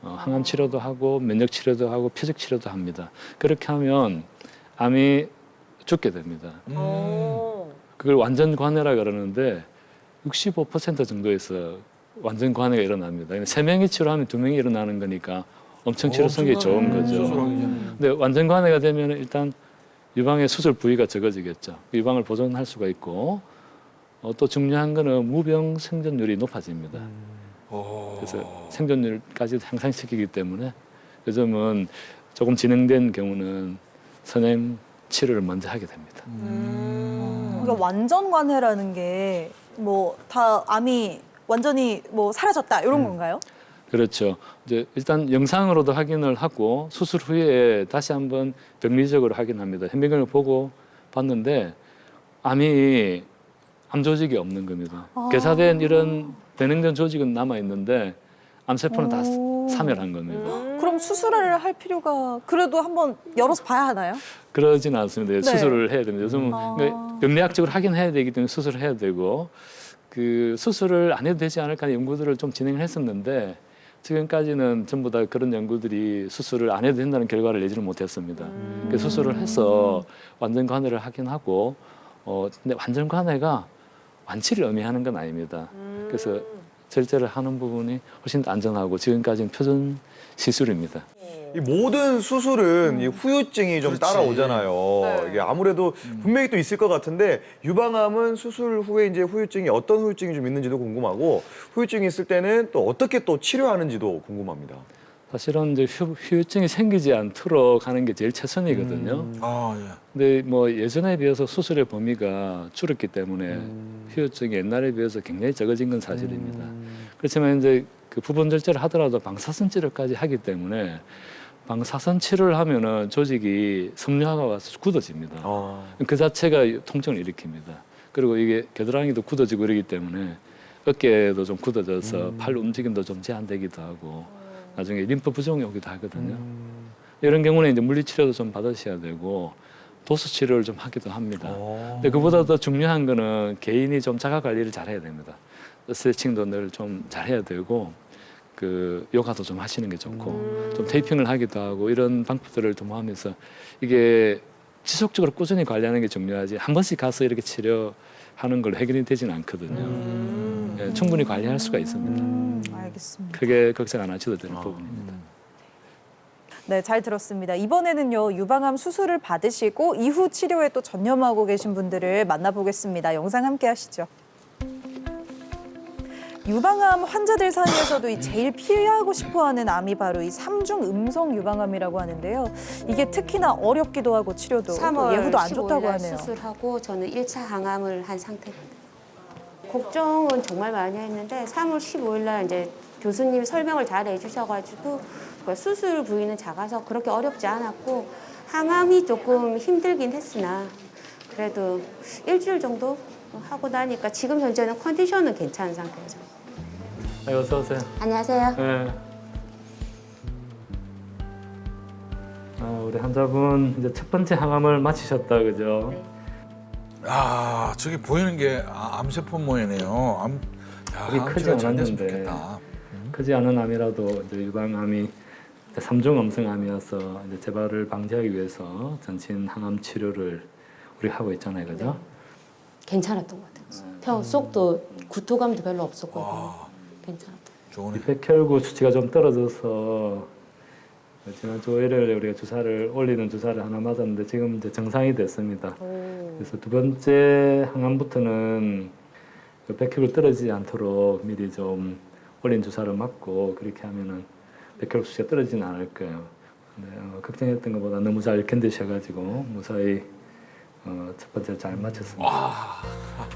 항암 치료도 하고 면역 치료도 하고 표적 치료도 합니다. 그렇게 하면 암이 죽게 됩니다. 그걸 완전 관해라 그러는데 65% 정도에서 완전 관해가 일어납니다. 3명이 치료하면 2명이 일어나는 거니까 엄청 치료성이 좋은 거죠. 근데 완전 관해가 되면 일단 유방의 수술 부위가 적어지겠죠. 유방을 보존할 수가 있고 또 중요한 거는 무병 생존율이 높아집니다. 그래서 생존율까지 향상시키기 때문에 요즘은 조금 진행된 경우는 선행 치료를 먼저 하게 됩니다. 그러니까 완전 관해라는 게 뭐 다 암이 완전히 뭐 사라졌다 이런 건가요? 그렇죠. 이제 일단 영상으로도 확인을 하고 수술 후에 다시 한번 병리적으로 확인합니다. 현미경을 보고 봤는데 암이 암 조직이 없는 겁니다. 개사된 이런 대능전 조직은 남아 있는데 암세포는 다 사멸한 겁니다. 그럼 수술을 할 필요가 그래도 한번 열어서 봐야 하나요? 그러지는 않습니다. 네. 수술을 해야 됩니다. 요즘은 그러니까 병리학적으로 확인해야 되기 때문에 수술을 해야 되고 그 수술을 안 해도 되지 않을까 하는 연구들을 좀 진행을 했었는데 지금까지는 전부 다 그런 연구들이 수술을 안 해도 된다는 결과를 내지는 못했습니다. 그래서 수술을 해서 완전 관해를 하긴 하고 근데 완전 관해가 완치를 의미하는 건 아닙니다. 그래서 절제를 하는 부분이 훨씬 더 안전하고 지금까지는 표준 시술입니다. 이 모든 수술은 이 후유증이 좀 따라오잖아요. 네. 이게 아무래도 분명히 또 있을 것 같은데 유방암은 수술 후에 이제 후유증이 어떤 후유증이 좀 있는지도 궁금하고 후유증이 있을 때는 또 어떻게 또 치료하는지도 궁금합니다. 사실은 이제 후유증이 생기지 않도록 하는 게 제일 최선이거든요. 근데 뭐 예전에 비해서 수술의 범위가 줄었기 때문에 후유증이 옛날에 비해서 굉장히 적어진 건 사실입니다. 그렇지만 이제 그 부분 절제를 하더라도 방사선 치료까지 하기 때문에 방사선 치료를 하면은 조직이 섬유화가 와서 굳어집니다. 그 자체가 통증을 일으킵니다. 그리고 이게 겨드랑이도 굳어지고 이러기 때문에 어깨도 좀 굳어져서 팔 움직임도 좀 제한되기도 하고 나중에 림프 부종이 오기도 하거든요. 이런 경우는 이제 물리치료도 좀 받으셔야 되고 도수 치료를 좀 하기도 합니다. 근데 그보다 더 중요한 거는 개인이 좀 자가 관리를 잘 해야 됩니다. 스트레칭도 늘 좀 잘해야 되고 그 요가도 좀 하시는 게 좋고 좀 테이핑을 하기도 하고 이런 방법들을 도모하면서 이게 지속적으로 꾸준히 관리하는 게 중요하지 한 번씩 가서 이렇게 치료 하는 걸 해결이 되지는 않거든요. 예, 충분히 관리할 수가 있습니다. 알겠습니다. 크게 걱정 안 하셔도 되는 부분입니다. 네, 잘 들었습니다. 이번에는요, 유방암 수술을 받으시고 이후 치료에 또 전념하고 계신 분들을 만나보겠습니다. 영상 함께 하시죠. 유방암 환자들 사이에서도 이 제일 피하고 싶어하는 암이 바로 이 3중 음성 유방암이라고 하는데요. 이게 특히나 어렵기도 하고 치료도 또 3월 예후도 안 15일 좋다고 날 하네요. 수술하고 저는 1차 항암을 한 상태입니다. 걱정은 정말 많이 했는데 3월 15일 날 이제 교수님이 설명을 잘 해주셔가지고 수술 부위는 작아서 그렇게 어렵지 않았고 항암이 조금 힘들긴 했으나 그래도 일주일 정도 하고 나니까 지금 현재는 컨디션은 괜찮은 상태죠. 네, 어서 오세요. 안녕하세요. 네. 우리 환자분 이제 첫 번째 항암을 마치셨다, 그죠? 네. 아, 저기 보이는 게 암세포 모양이네요. 그게 크지 치료 잘 됐으면 않았는데 좋겠다. 크지 않은 암이라도 이제 유방암이 3중 음성암이어서 이제 재발을 방지하기 위해서 전신 항암 치료를 우리 하고 있잖아요, 그죠? 괜찮았던 것 같아요. 펴 속도 구토감도 별로 없었거든요. 괜찮았던. 좋으네. 백혈구 수치가 좀 떨어져서 지난 주 5일에 우리가 주사를 올리는 주사를 하나 맞았는데 지금 이제 정상이 됐습니다. 그래서 두 번째 항암부터는 그 백혈구 떨어지지 않도록 미리 좀 올린 주사를 맞고 그렇게 하면은 백혈구 수치가 떨어지진 않을 거예요. 근데 걱정했던 것보다 너무 잘 견디셔가지고 무사히 첫 번째 잘 마쳤습니다.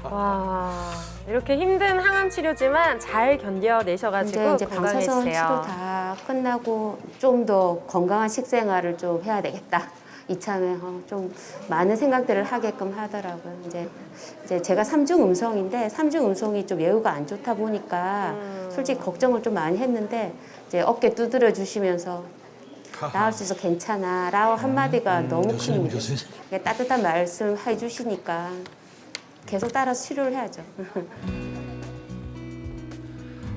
와, 이렇게 힘든 항암 치료지만 잘 견뎌내셔가지고 이제 방사선 치료 건강해지세요. 다 끝나고 좀 더 건강한 식생활을 좀 해야 되겠다. 이참에 좀 많은 생각들을 하게끔 하더라고요. 이제 제가 3중 음성인데 3중 음성이 좀 예후가 안 좋다 보니까 솔직히 걱정을 좀 많이 했는데 이제 어깨 두드려 주시면서 나을 수 있어 괜찮아 라고 한마디가 너무 큰 따뜻한 말씀 해주시니까 계속 따라서 치료를 해야죠.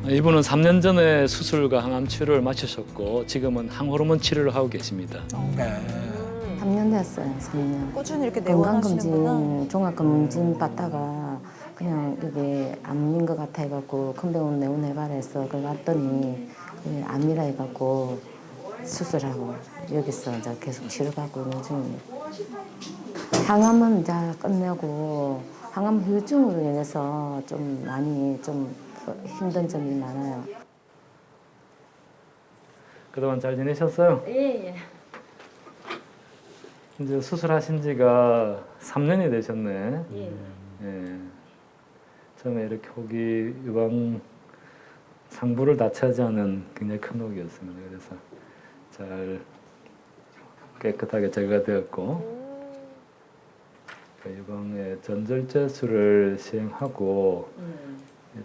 이분은 3년 전에 수술과 항암 치료를 마치셨고 지금은 항호르몬 치료를 하고 계십니다. 3년 됐어요, 3년. 꾸준히 이렇게 내원하시는구나. 건강검진, 종합검진 받다가 그냥 이게 암인 것 같아 해갖고 큰 병원 내원해봐라 해서 그걸 갔더니 이게 암이라 해갖고 수술하고 여기서 이제 계속 치료받고 있는 중입니다. 항암은 이제 끝내고 항암 후유증으로 인해서 좀 많이 좀 힘든 점이 많아요. 그동안 잘 지내셨어요? 예, 예. 이제 수술하신 지가 3년이 되셨네. 예. 예. 처음에 이렇게 혹이 유방 상부를 다 차지하는 굉장히 큰 혹이었습니다. 그래서 잘 깨끗하게 제거가 되었고 유방의 전절제술을 시행하고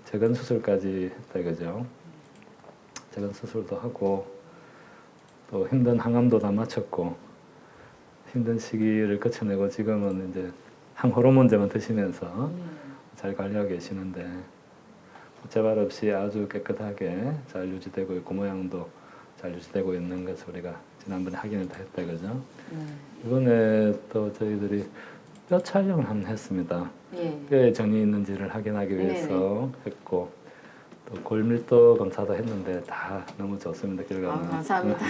재건 수술까지 했다 그죠? 재건 수술도 하고 또 힘든 항암도 다 마쳤고 힘든 시기를 거쳐내고 지금은 이제 항호르몬제만 드시면서 잘 관리하고 계시는데 재발 없이 아주 깨끗하게 잘 유지되고 있고 모양도 잘 유지되고 있는 것을 우리가 지난번에 확인을 다 했다 그죠? 이번에 또 저희들이 뼈 촬영을 한번 했습니다. 예. 뼈에 정이 있는지를 확인하기 위해서 했고 또 골밀도 검사도 했는데 다 너무 좋습니다. 결과는. 감사합니다.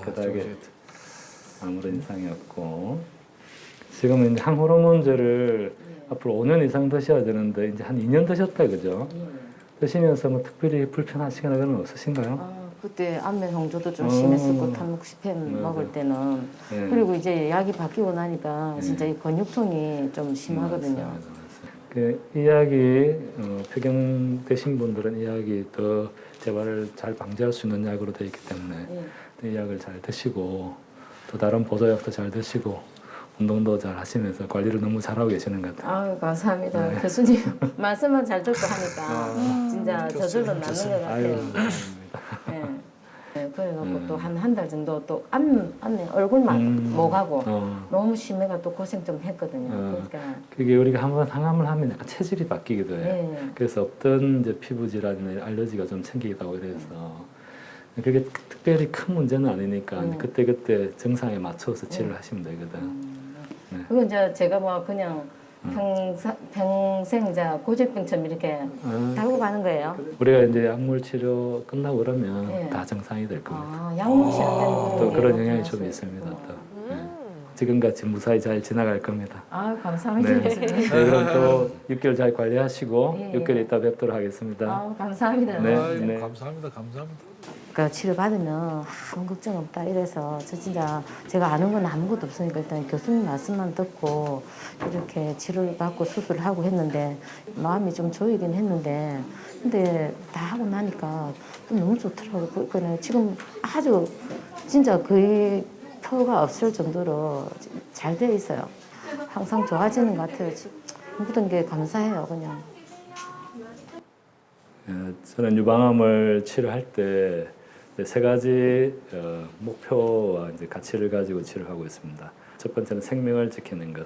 깨끗하게 아무런 이상이 없고 지금은 이제 항호르몬제를 앞으로 5년 이상 드셔야 되는데 이제 한 2년 드셨다 그죠? 드시면서 뭐 특별히 불편하시거나 그런 건 없으신가요? 그때 안면 홍조도 좀 심했었고 탈모시펜 먹을 때는 네. 그리고 이제 약이 바뀌고 나니까 진짜 이 근육통이 좀 심하거든요. 맞습니다. 그 이약이 폐경되신 분들은 이약이 더 재발을 잘 방지할 수 있는 약으로 되어 있기 때문에 이 약을 잘 드시고 또 다른 보조약도 잘 드시고 운동도 잘 하시면서 관리를 너무 잘하고 계시는 것 같아요. 아유 감사합니다. 교수님 말씀만 잘 듣고 하니까 진짜 저절로 낫는 것 아유, 같아요. 감사합니다. 네. 네, 그래갖고 또 한 달 정도 또 안면 얼굴만 목하고 너무 심해가 또 고생 좀 했거든요. 그러니까 그게 우리가 한번 항암을 하면 약간 체질이 바뀌기도 해요. 네. 그래서 어떤 이제 피부 질환이나 알러지가 좀 생기기도 하고 이래서 그게 특별히 큰 문제는 아니니까 그때 정상에 맞춰서 치료를 하시면 되거든. 그건 이제 제가 뭐 그냥 평생 이제 고질병처럼 이렇게 달고 가는 거예요. 우리가 이제 약물 치료 끝나고 그러면 네. 다 정상이 될 겁니다. 아, 약물 치료되는 또 그런 영향이 좀 있습니다. 또. 지금같이 무사히 잘 지나갈 겁니다. 아, 감사합니다. 네. 네, 그럼 또 6개월 잘 관리하시고 예, 예. 6개월 있다 뵙도록 하겠습니다. 아, 감사합니다. 네. 아이고, 네. 감사합니다. 그 치료 받으면 아무 걱정 없다 이래서 저 진짜 제가 아는 건 아무것도 없으니까 일단 교수님 말씀만 듣고 이렇게 치료를 받고 수술을 하고 했는데 마음이 좀 조이긴 했는데 근데 다 하고 나니까 또 너무 좋더라고요. 그러니까 지금 아주 진짜 거의 표가 없을 정도로 잘 돼 있어요. 항상 좋아지는 것 같아요. 모든 게 감사해요, 그냥. 저는 유방암을 치료할 때 세 가지 목표와 이제 가치를 가지고 치료하고 있습니다. 첫 번째는 생명을 지키는 것,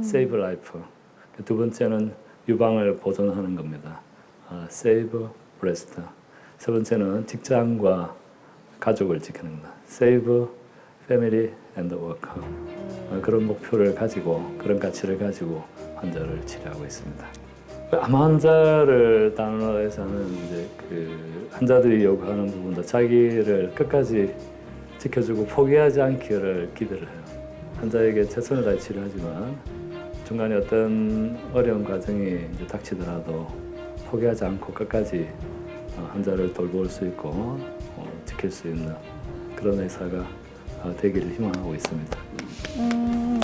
save life. 두 번째는 유방을 보존하는 겁니다. save breast. 세 번째는 직장과 가족을 지키는 겁니다. save family and work. 그런 목표를 가지고 그런 가치를 가지고 환자를 치료하고 있습니다. 암 환자를 다루면서는 이제 그 환자들이 요구하는 부분도 자기를 끝까지 지켜주고 포기하지 않기를 기대를 해요. 환자에게 최선을 다해 치료하지만 중간에 어떤 어려운 과정이 이제 닥치더라도 포기하지 않고 끝까지 환자를 돌볼 수 있고 지킬 수 있는 그런 의사가 되기를 희망하고 있습니다.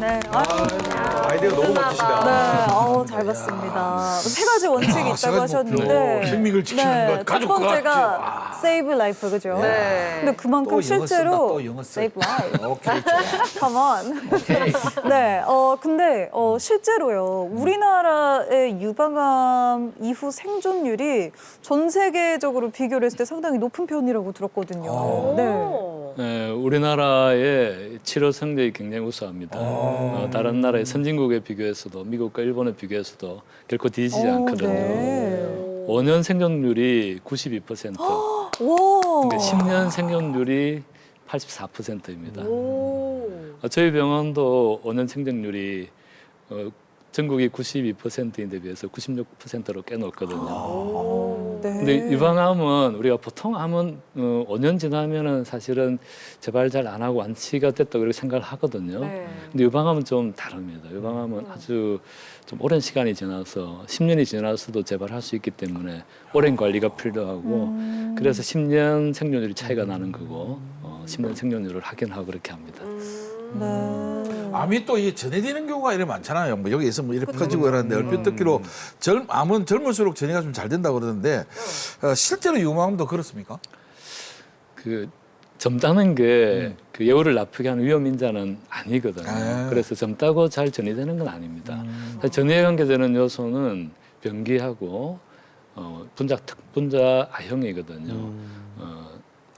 네. 아이디어가 너무 멋지시다. 네, 잘 봤습니다. 세 가지 원칙이 세 있다고 가지 하셨는데 목표. 생명을 지키는 것, 첫 가족과 번째가 save life, 그죠? 네. 근데 그만큼 또 영어 쓴다, 실제로 또 영어 써. save life. 오케이. Come on. 네, 근데 실제로요, 우리나라의 유방암 이후 생존율이 전 세계적으로 비교를 했을 때 상당히 높은 편이라고 들었거든요. 네. 네, 우리나라의 치료 성적이 굉장히 우수합니다. 다른 나라의 선진국에 비교해서도 미국과 일본에 비교해서도 결코 뒤지지 않거든요. 네. 5년 생존율이 92%, 와. 그러니까 10년 생존율이 84%입니다. 저희 병원도 5년 생존율이 전국이 92%인데 비해서 96%로 꽤 높거든요. 네. 근데 유방암은 우리가 보통 암은 5년 지나면은 사실은 재발 잘 안 하고 완치가 됐다 그렇게 생각을 하거든요. 네. 근데 유방암은 좀 다릅니다. 유방암은 아주 좀 오랜 시간이 지나서 10년이 지나서도 재발할 수 있기 때문에 오랜 관리가 필요하고 그래서 10년 생존율이 차이가 나는 거고 10년 생존율을 확인하고 그렇게 합니다. 네. 암이 또 이 전해지는 경우가 이래 많잖아요. 뭐 여기에서 뭐 이렇게 퍼지고 이러는데 얼핏 듣기로 암은 젊을수록 전이가 좀 잘 된다고 그러는데 실제로 유방암도 그렇습니까? 그 젊다는 게 그 예후를 나쁘게 하는 위험 인자는 아니거든요. 그래서 젊다고 잘 전이되는 건 아닙니다. 전이에 관계되는 요소는 변기하고 분자 A형이거든요.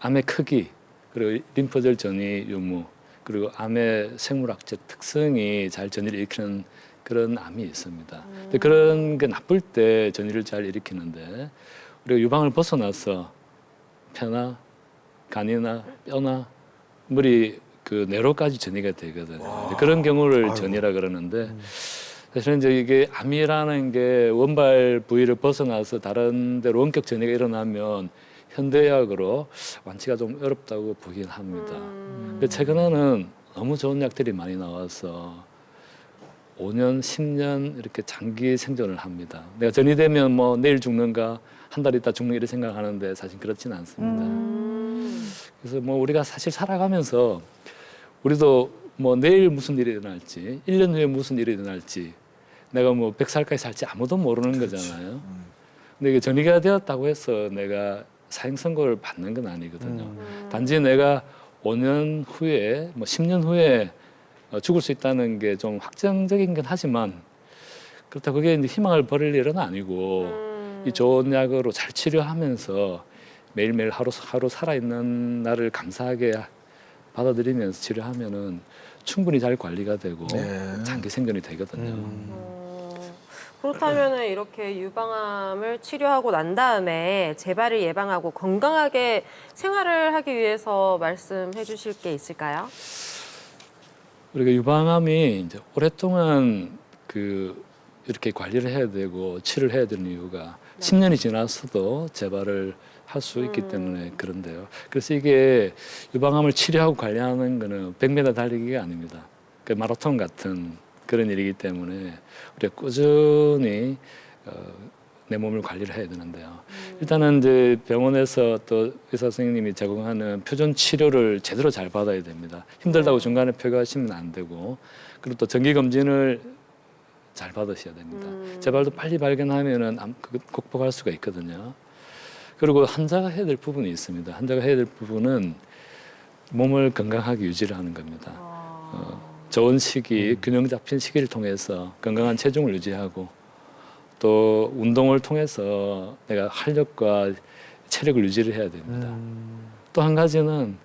암의 크기 그리고 림프절 전이 유무 그리고 암의 생물학적 특성이 잘 전이를 일으키는 그런 암이 있습니다. 근데 그런 게 나쁠 때 전이를 잘 일으키는데 우리가 유방을 벗어나서 폐나 간이나 뼈나 물이 그 뇌로까지 전이가 되거든요. 그런 경우를 전이라 그러는데 사실은 이제 이게 암이라는 게 원발 부위를 벗어나서 다른 데로 원격 전이가 일어나면 현대의학으로 완치가 좀 어렵다고 보긴 합니다. 근데 최근에는 너무 좋은 약들이 많이 나와서 5년, 10년 이렇게 장기 생존을 합니다. 내가 전이되면 뭐 내일 죽는가 한 달 있다 죽는 이렇게 생각하는데 사실 그렇지는 않습니다. 그래서 뭐 우리가 사실 살아가면서 우리도 뭐 내일 무슨 일이 일어날지 1년 후에 무슨 일이 일어날지 내가 뭐 100살까지 살지 아무도 모르는 거잖아요. 근데 이게 전이가 되었다고 해서 내가 사형 선고를 받는 건 아니거든요. 단지 내가 5년 후에 뭐 10년 후에 죽을 수 있다는 게 좀 확정적인 건 하지만 그렇다고 그게 이제 희망을 버릴 일은 아니고 이 좋은 약으로 잘 치료하면서 매일매일 하루 살아있는 나를 감사하게 받아들이면서 치료하면은 충분히 잘 관리가 되고 장기 생존이 되거든요. 그렇다면 이렇게 유방암을 치료하고 난 다음에 재발을 예방하고 건강하게 생활을 하기 위해서 말씀해 주실 게 있을까요? 우리가 유방암이 이제 오랫동안 그 이렇게 관리를 해야 되고 치료를 해야 되는 이유가 10년이 지났어도 재발을 할 수 있기 때문에 그런데요. 그래서 이게 유방암을 치료하고 관리하는 거는 100m 달리기가 아닙니다. 그 마라톤 같은 그런 일이기 때문에 우리가 꾸준히 내 몸을 관리를 해야 되는데요. 일단은 이제 병원에서 또 의사 선생님이 제공하는 표준 치료를 제대로 잘 받아야 됩니다. 힘들다고 중간에 포기하시면 안 되고, 그리고 또 정기 검진을 잘 받으셔야 됩니다. 재발도 빨리 발견하면은 극복할 수가 있거든요. 그리고 환자가 해야 될 부분이 있습니다. 환자가 해야 될 부분은 몸을 건강하게 유지를 하는 겁니다. 좋은 식이, 균형 잡힌 식이를 통해서 건강한 체중을 유지하고 또 운동을 통해서 내가 활력과 체력을 유지를 해야 됩니다. 또 한 가지는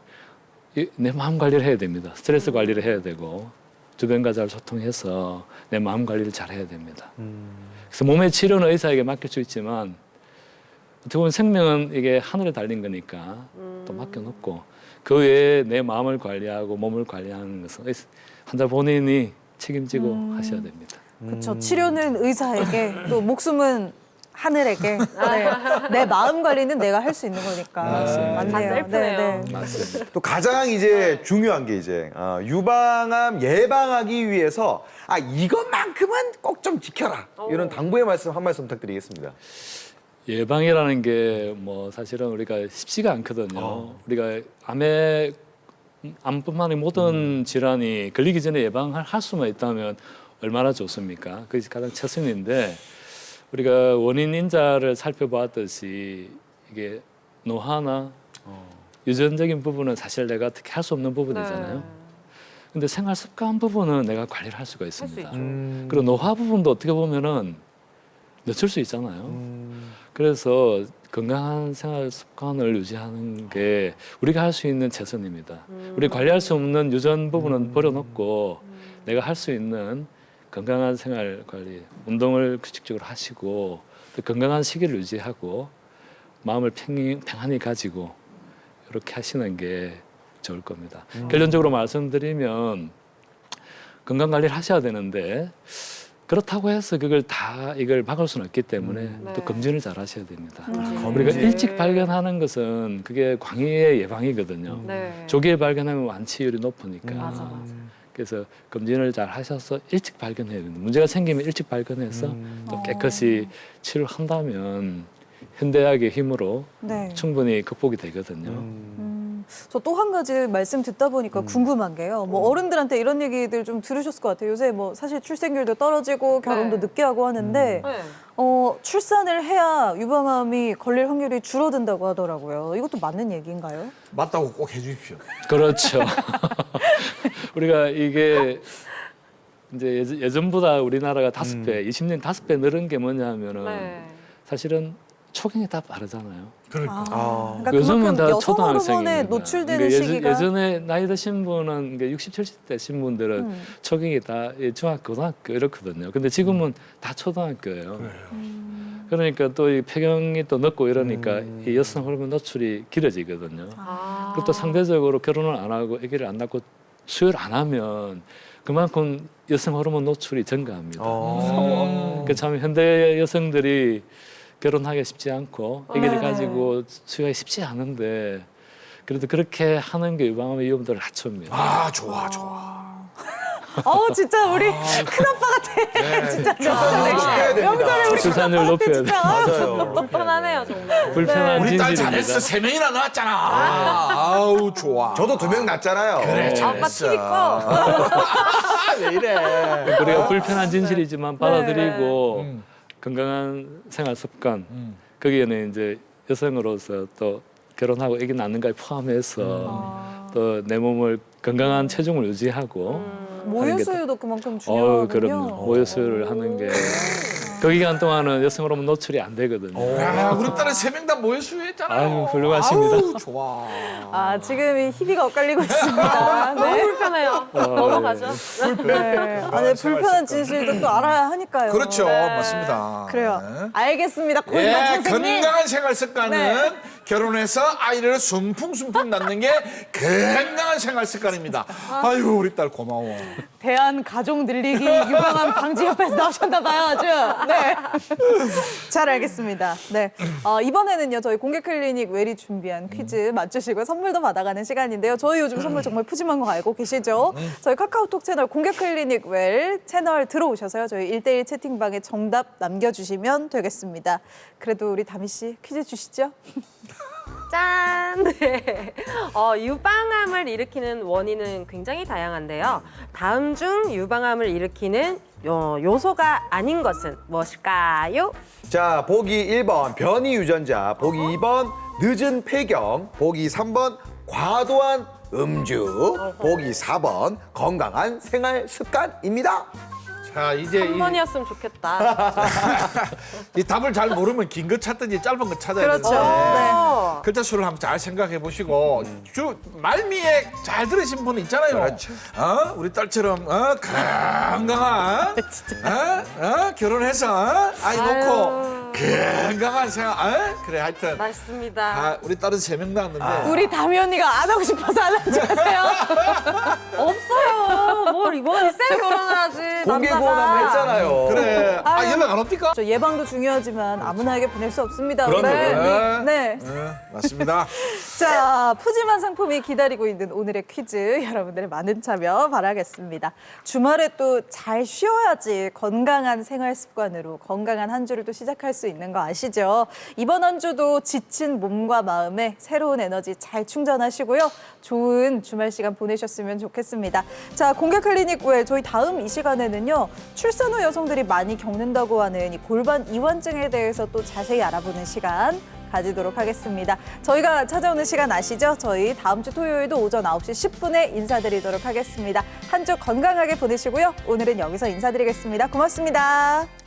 내 마음 관리를 해야 됩니다. 스트레스 관리를 해야 되고 주변과 잘 소통해서 내 마음 관리를 잘 해야 됩니다. 그래서 몸의 치료는 의사에게 맡길 수 있지만 어떻게 보면 생명은 이게 하늘에 달린 거니까 또 맡겨놓고 그 외에 내 마음을 관리하고 몸을 관리하는 것은 환자 본인이 책임지고 하셔야 됩니다. 그렇죠. 치료는 의사에게 또 목숨은 하늘에게 네. 내 마음 관리는 내가 할 수 있는 거니까. 맞습니다. 맞네요. 다 셀프네요. 맞습니다. 또 가장 이제 중요한 게 이제 유방암 예방하기 위해서 이것만큼은 꼭 좀 지켜라. 이런 당부의 말씀 한 말씀 부탁드리겠습니다. 예방이라는 게 뭐 사실은 우리가 쉽지가 않거든요. 우리가 암뿐만 아니라 모든 질환이 걸리기 전에 예방할 수만 있다면 얼마나 좋습니까? 그게 가장 최선인데 우리가 원인 인자를 살펴보았듯이 이게 노화나 유전적인 부분은 사실 내가 어떻게 할 수 없는 부분이잖아요. 근데 생활 습관 부분은 내가 관리를 할 수가 있습니다. 그리고 노화 부분도 어떻게 보면은 늦출 수 있잖아요. 그래서 건강한 생활 습관을 유지하는 게 우리가 할 수 있는 최선입니다. 우리 관리할 수 없는 유전 부분은 버려놓고 내가 할 수 있는 건강한 생활 관리, 운동을 규칙적으로 하시고 또 건강한 식이를 유지하고 마음을 평안히 가지고 이렇게 하시는 게 좋을 겁니다. 결론적으로 말씀드리면 건강 관리를 하셔야 되는데 그렇다고 해서 이걸 막을 수는 없기 때문에 또 검진을 잘 하셔야 됩니다. 우리가 일찍 발견하는 것은 그게 광의의 예방이거든요. 네. 조기에 발견하면 완치율이 높으니까. 맞아. 그래서 검진을 잘 하셔서 일찍 발견해야 됩니다. 문제가 생기면 일찍 발견해서 또 깨끗이 치료를 한다면 현대의학의 힘으로 네. 충분히 극복이 되거든요. 저 또 한 가지 말씀 듣다 보니까 궁금한 게요. 뭐 어른들한테 이런 얘기들 좀 들으셨을 것 같아요. 요새 뭐 사실 출생률도 떨어지고 결혼도 네. 늦게 하고 하는데 네. 출산을 해야 유방암이 걸릴 확률이 줄어든다고 하더라고요. 이것도 맞는 얘기인가요? 맞다고 꼭 해주십시오. 그렇죠. 우리가 이게 이제 예전보다 우리나라가 5배, 20년 5배 늘은 게 뭐냐면은 네. 사실은 초경이 다 빠르잖아요. 그러니까. 그러니까 요즘은 그만큼 다 여성 초등학생입니다. 호르몬에 노출되는 그러니까 시기가 예전에 나이 드신 분은 60, 70대 되신 분들은 초경이 다 중학교, 고등학교 이렇거든요. 근데 지금은 다 초등학교예요. 그러니까 또 이 폐경이 또 늦고 이러니까 이 여성 호르몬 노출이 길어지거든요. 그리고 또 상대적으로 결혼을 안 하고 아기를 안 낳고 수유를 안 하면 그만큼 여성 호르몬 노출이 증가합니다. 그 참 현대 여성들이 결혼하기가 쉽지 않고 아기를 가지고 수유하기 쉽지 않은데 그래도 그렇게 하는 게 유방암의 위험도를 낮춥니다. 좋아. 진짜 우리 큰아빠 같아. 진짜 높여야 됩니다. 명절에 우리 출산율 높여야 돼. 맞아요. 불편하네요, 정말. 불편한 우리 딸 진실입니다. 잘했어. 3명이나 낳았잖아. 아우 좋아. 저도 2명 낳았잖아요. 그래 아빠 TV 꺼. 왜 이래? 우리가 불편한 진실이지만 받아들이고 건강한 생활 습관 거기에는 이제 여성으로서 또 결혼하고 아기 낳는 걸 포함해서 또 내 몸을 건강한 체중을 유지하고 모유수유도 그만큼 중요하군요. 그럼요. 모유수유를 하는 게 그 기간 동안은 여성 호르몬 노출이 안 되거든요. 야, 우리 딸은 3명 다 모여 수유했잖아. 아유, 훌륭하십니다. 아우, 좋아. 지금 이 희비가 엇갈리고 있습니다. 너무 네. 불편해요. 넘어가죠. 네. 불편한 진실도 또 알아야 하니까요. 그렇죠. 네. 맞습니다. 그래요. 네. 알겠습니다. 고인방 예, 선생님. 건강한 생활 습관은 네. 결혼해서 아이를 숨풍숨풍 낳는 게 건강한 생활 습관입니다. 아유, 우리 딸 고마워. 대한 가족 늘리기 유방암 방지협회에서 나오셨나 봐요, 아주. 네. 잘 알겠습니다. 네. 이번에는요, 저희 공개 클리닉 웰이 준비한 퀴즈 맞추시고 선물도 받아가는 시간인데요. 저희 요즘 선물 정말 푸짐한 거 알고 계시죠? 저희 카카오톡 채널 공개 클리닉 웰 채널 들어오셔서요. 저희 1대1 채팅방에 정답 남겨주시면 되겠습니다. 그래도 우리 다미 씨 퀴즈 주시죠? 짠! 네. 유방암을 일으키는 원인은 굉장히 다양한데요. 다음 중 유방암을 일으키는 요소가 아닌 것은 무엇일까요? 자, 보기 1번 변이 유전자, 보기 2번 늦은 폐경, 보기 3번 과도한 음주, 보기 4번 건강한 생활 습관입니다. 자, 이제 한 번이었으면 좋겠다. 이 답을 잘 모르면 긴 거 찾든지 짧은 거 찾아야 그렇죠. 되는데 네. 글자 수를 한번 잘 생각해 보시고 말미에 잘 들으신 분 있잖아요. 그렇죠. 우리 딸처럼 건강한 결혼해서 아이 놓고 건강한 생활 그래 하여튼 맞습니다. 우리 딸은 3명 낳았는데 우리 다미 언니가 안 하고 싶어서 안 하지 마세요. 없어요. 뭘 이번에 쌩 결혼을 하지. 공개 남자가. 구원 한번 했잖아요. 그래 연락 안 옵니까? 저 예방도 중요하지만 아무나에게 보낼 수 없습니다. 그럼요, 네. 그럼요. 네. 맞습니다. 자, 푸짐한 상품이 기다리고 있는 오늘의 퀴즈 여러분들의 많은 참여 바라겠습니다. 주말에 또 잘 쉬어야지 건강한 생활 습관으로 건강한 한 주를 또 시작할 수 있는 거 아시죠? 이번 한 주도 지친 몸과 마음에 새로운 에너지 잘 충전하시고요. 좋은 주말 시간 보내셨으면 좋겠습니다. 자, 공개 클리닉 웰 저희 다음 이 시간에는요. 출산 후 여성들이 많이 겪는다고 하는 이 골반 이완증에 대해서 또 자세히 알아보는 시간 가지도록 하겠습니다. 저희가 찾아오는 시간 아시죠? 저희 다음 주 토요일도 오전 9시 10분에 인사드리도록 하겠습니다. 한 주 건강하게 보내시고요. 오늘은 여기서 인사드리겠습니다. 고맙습니다.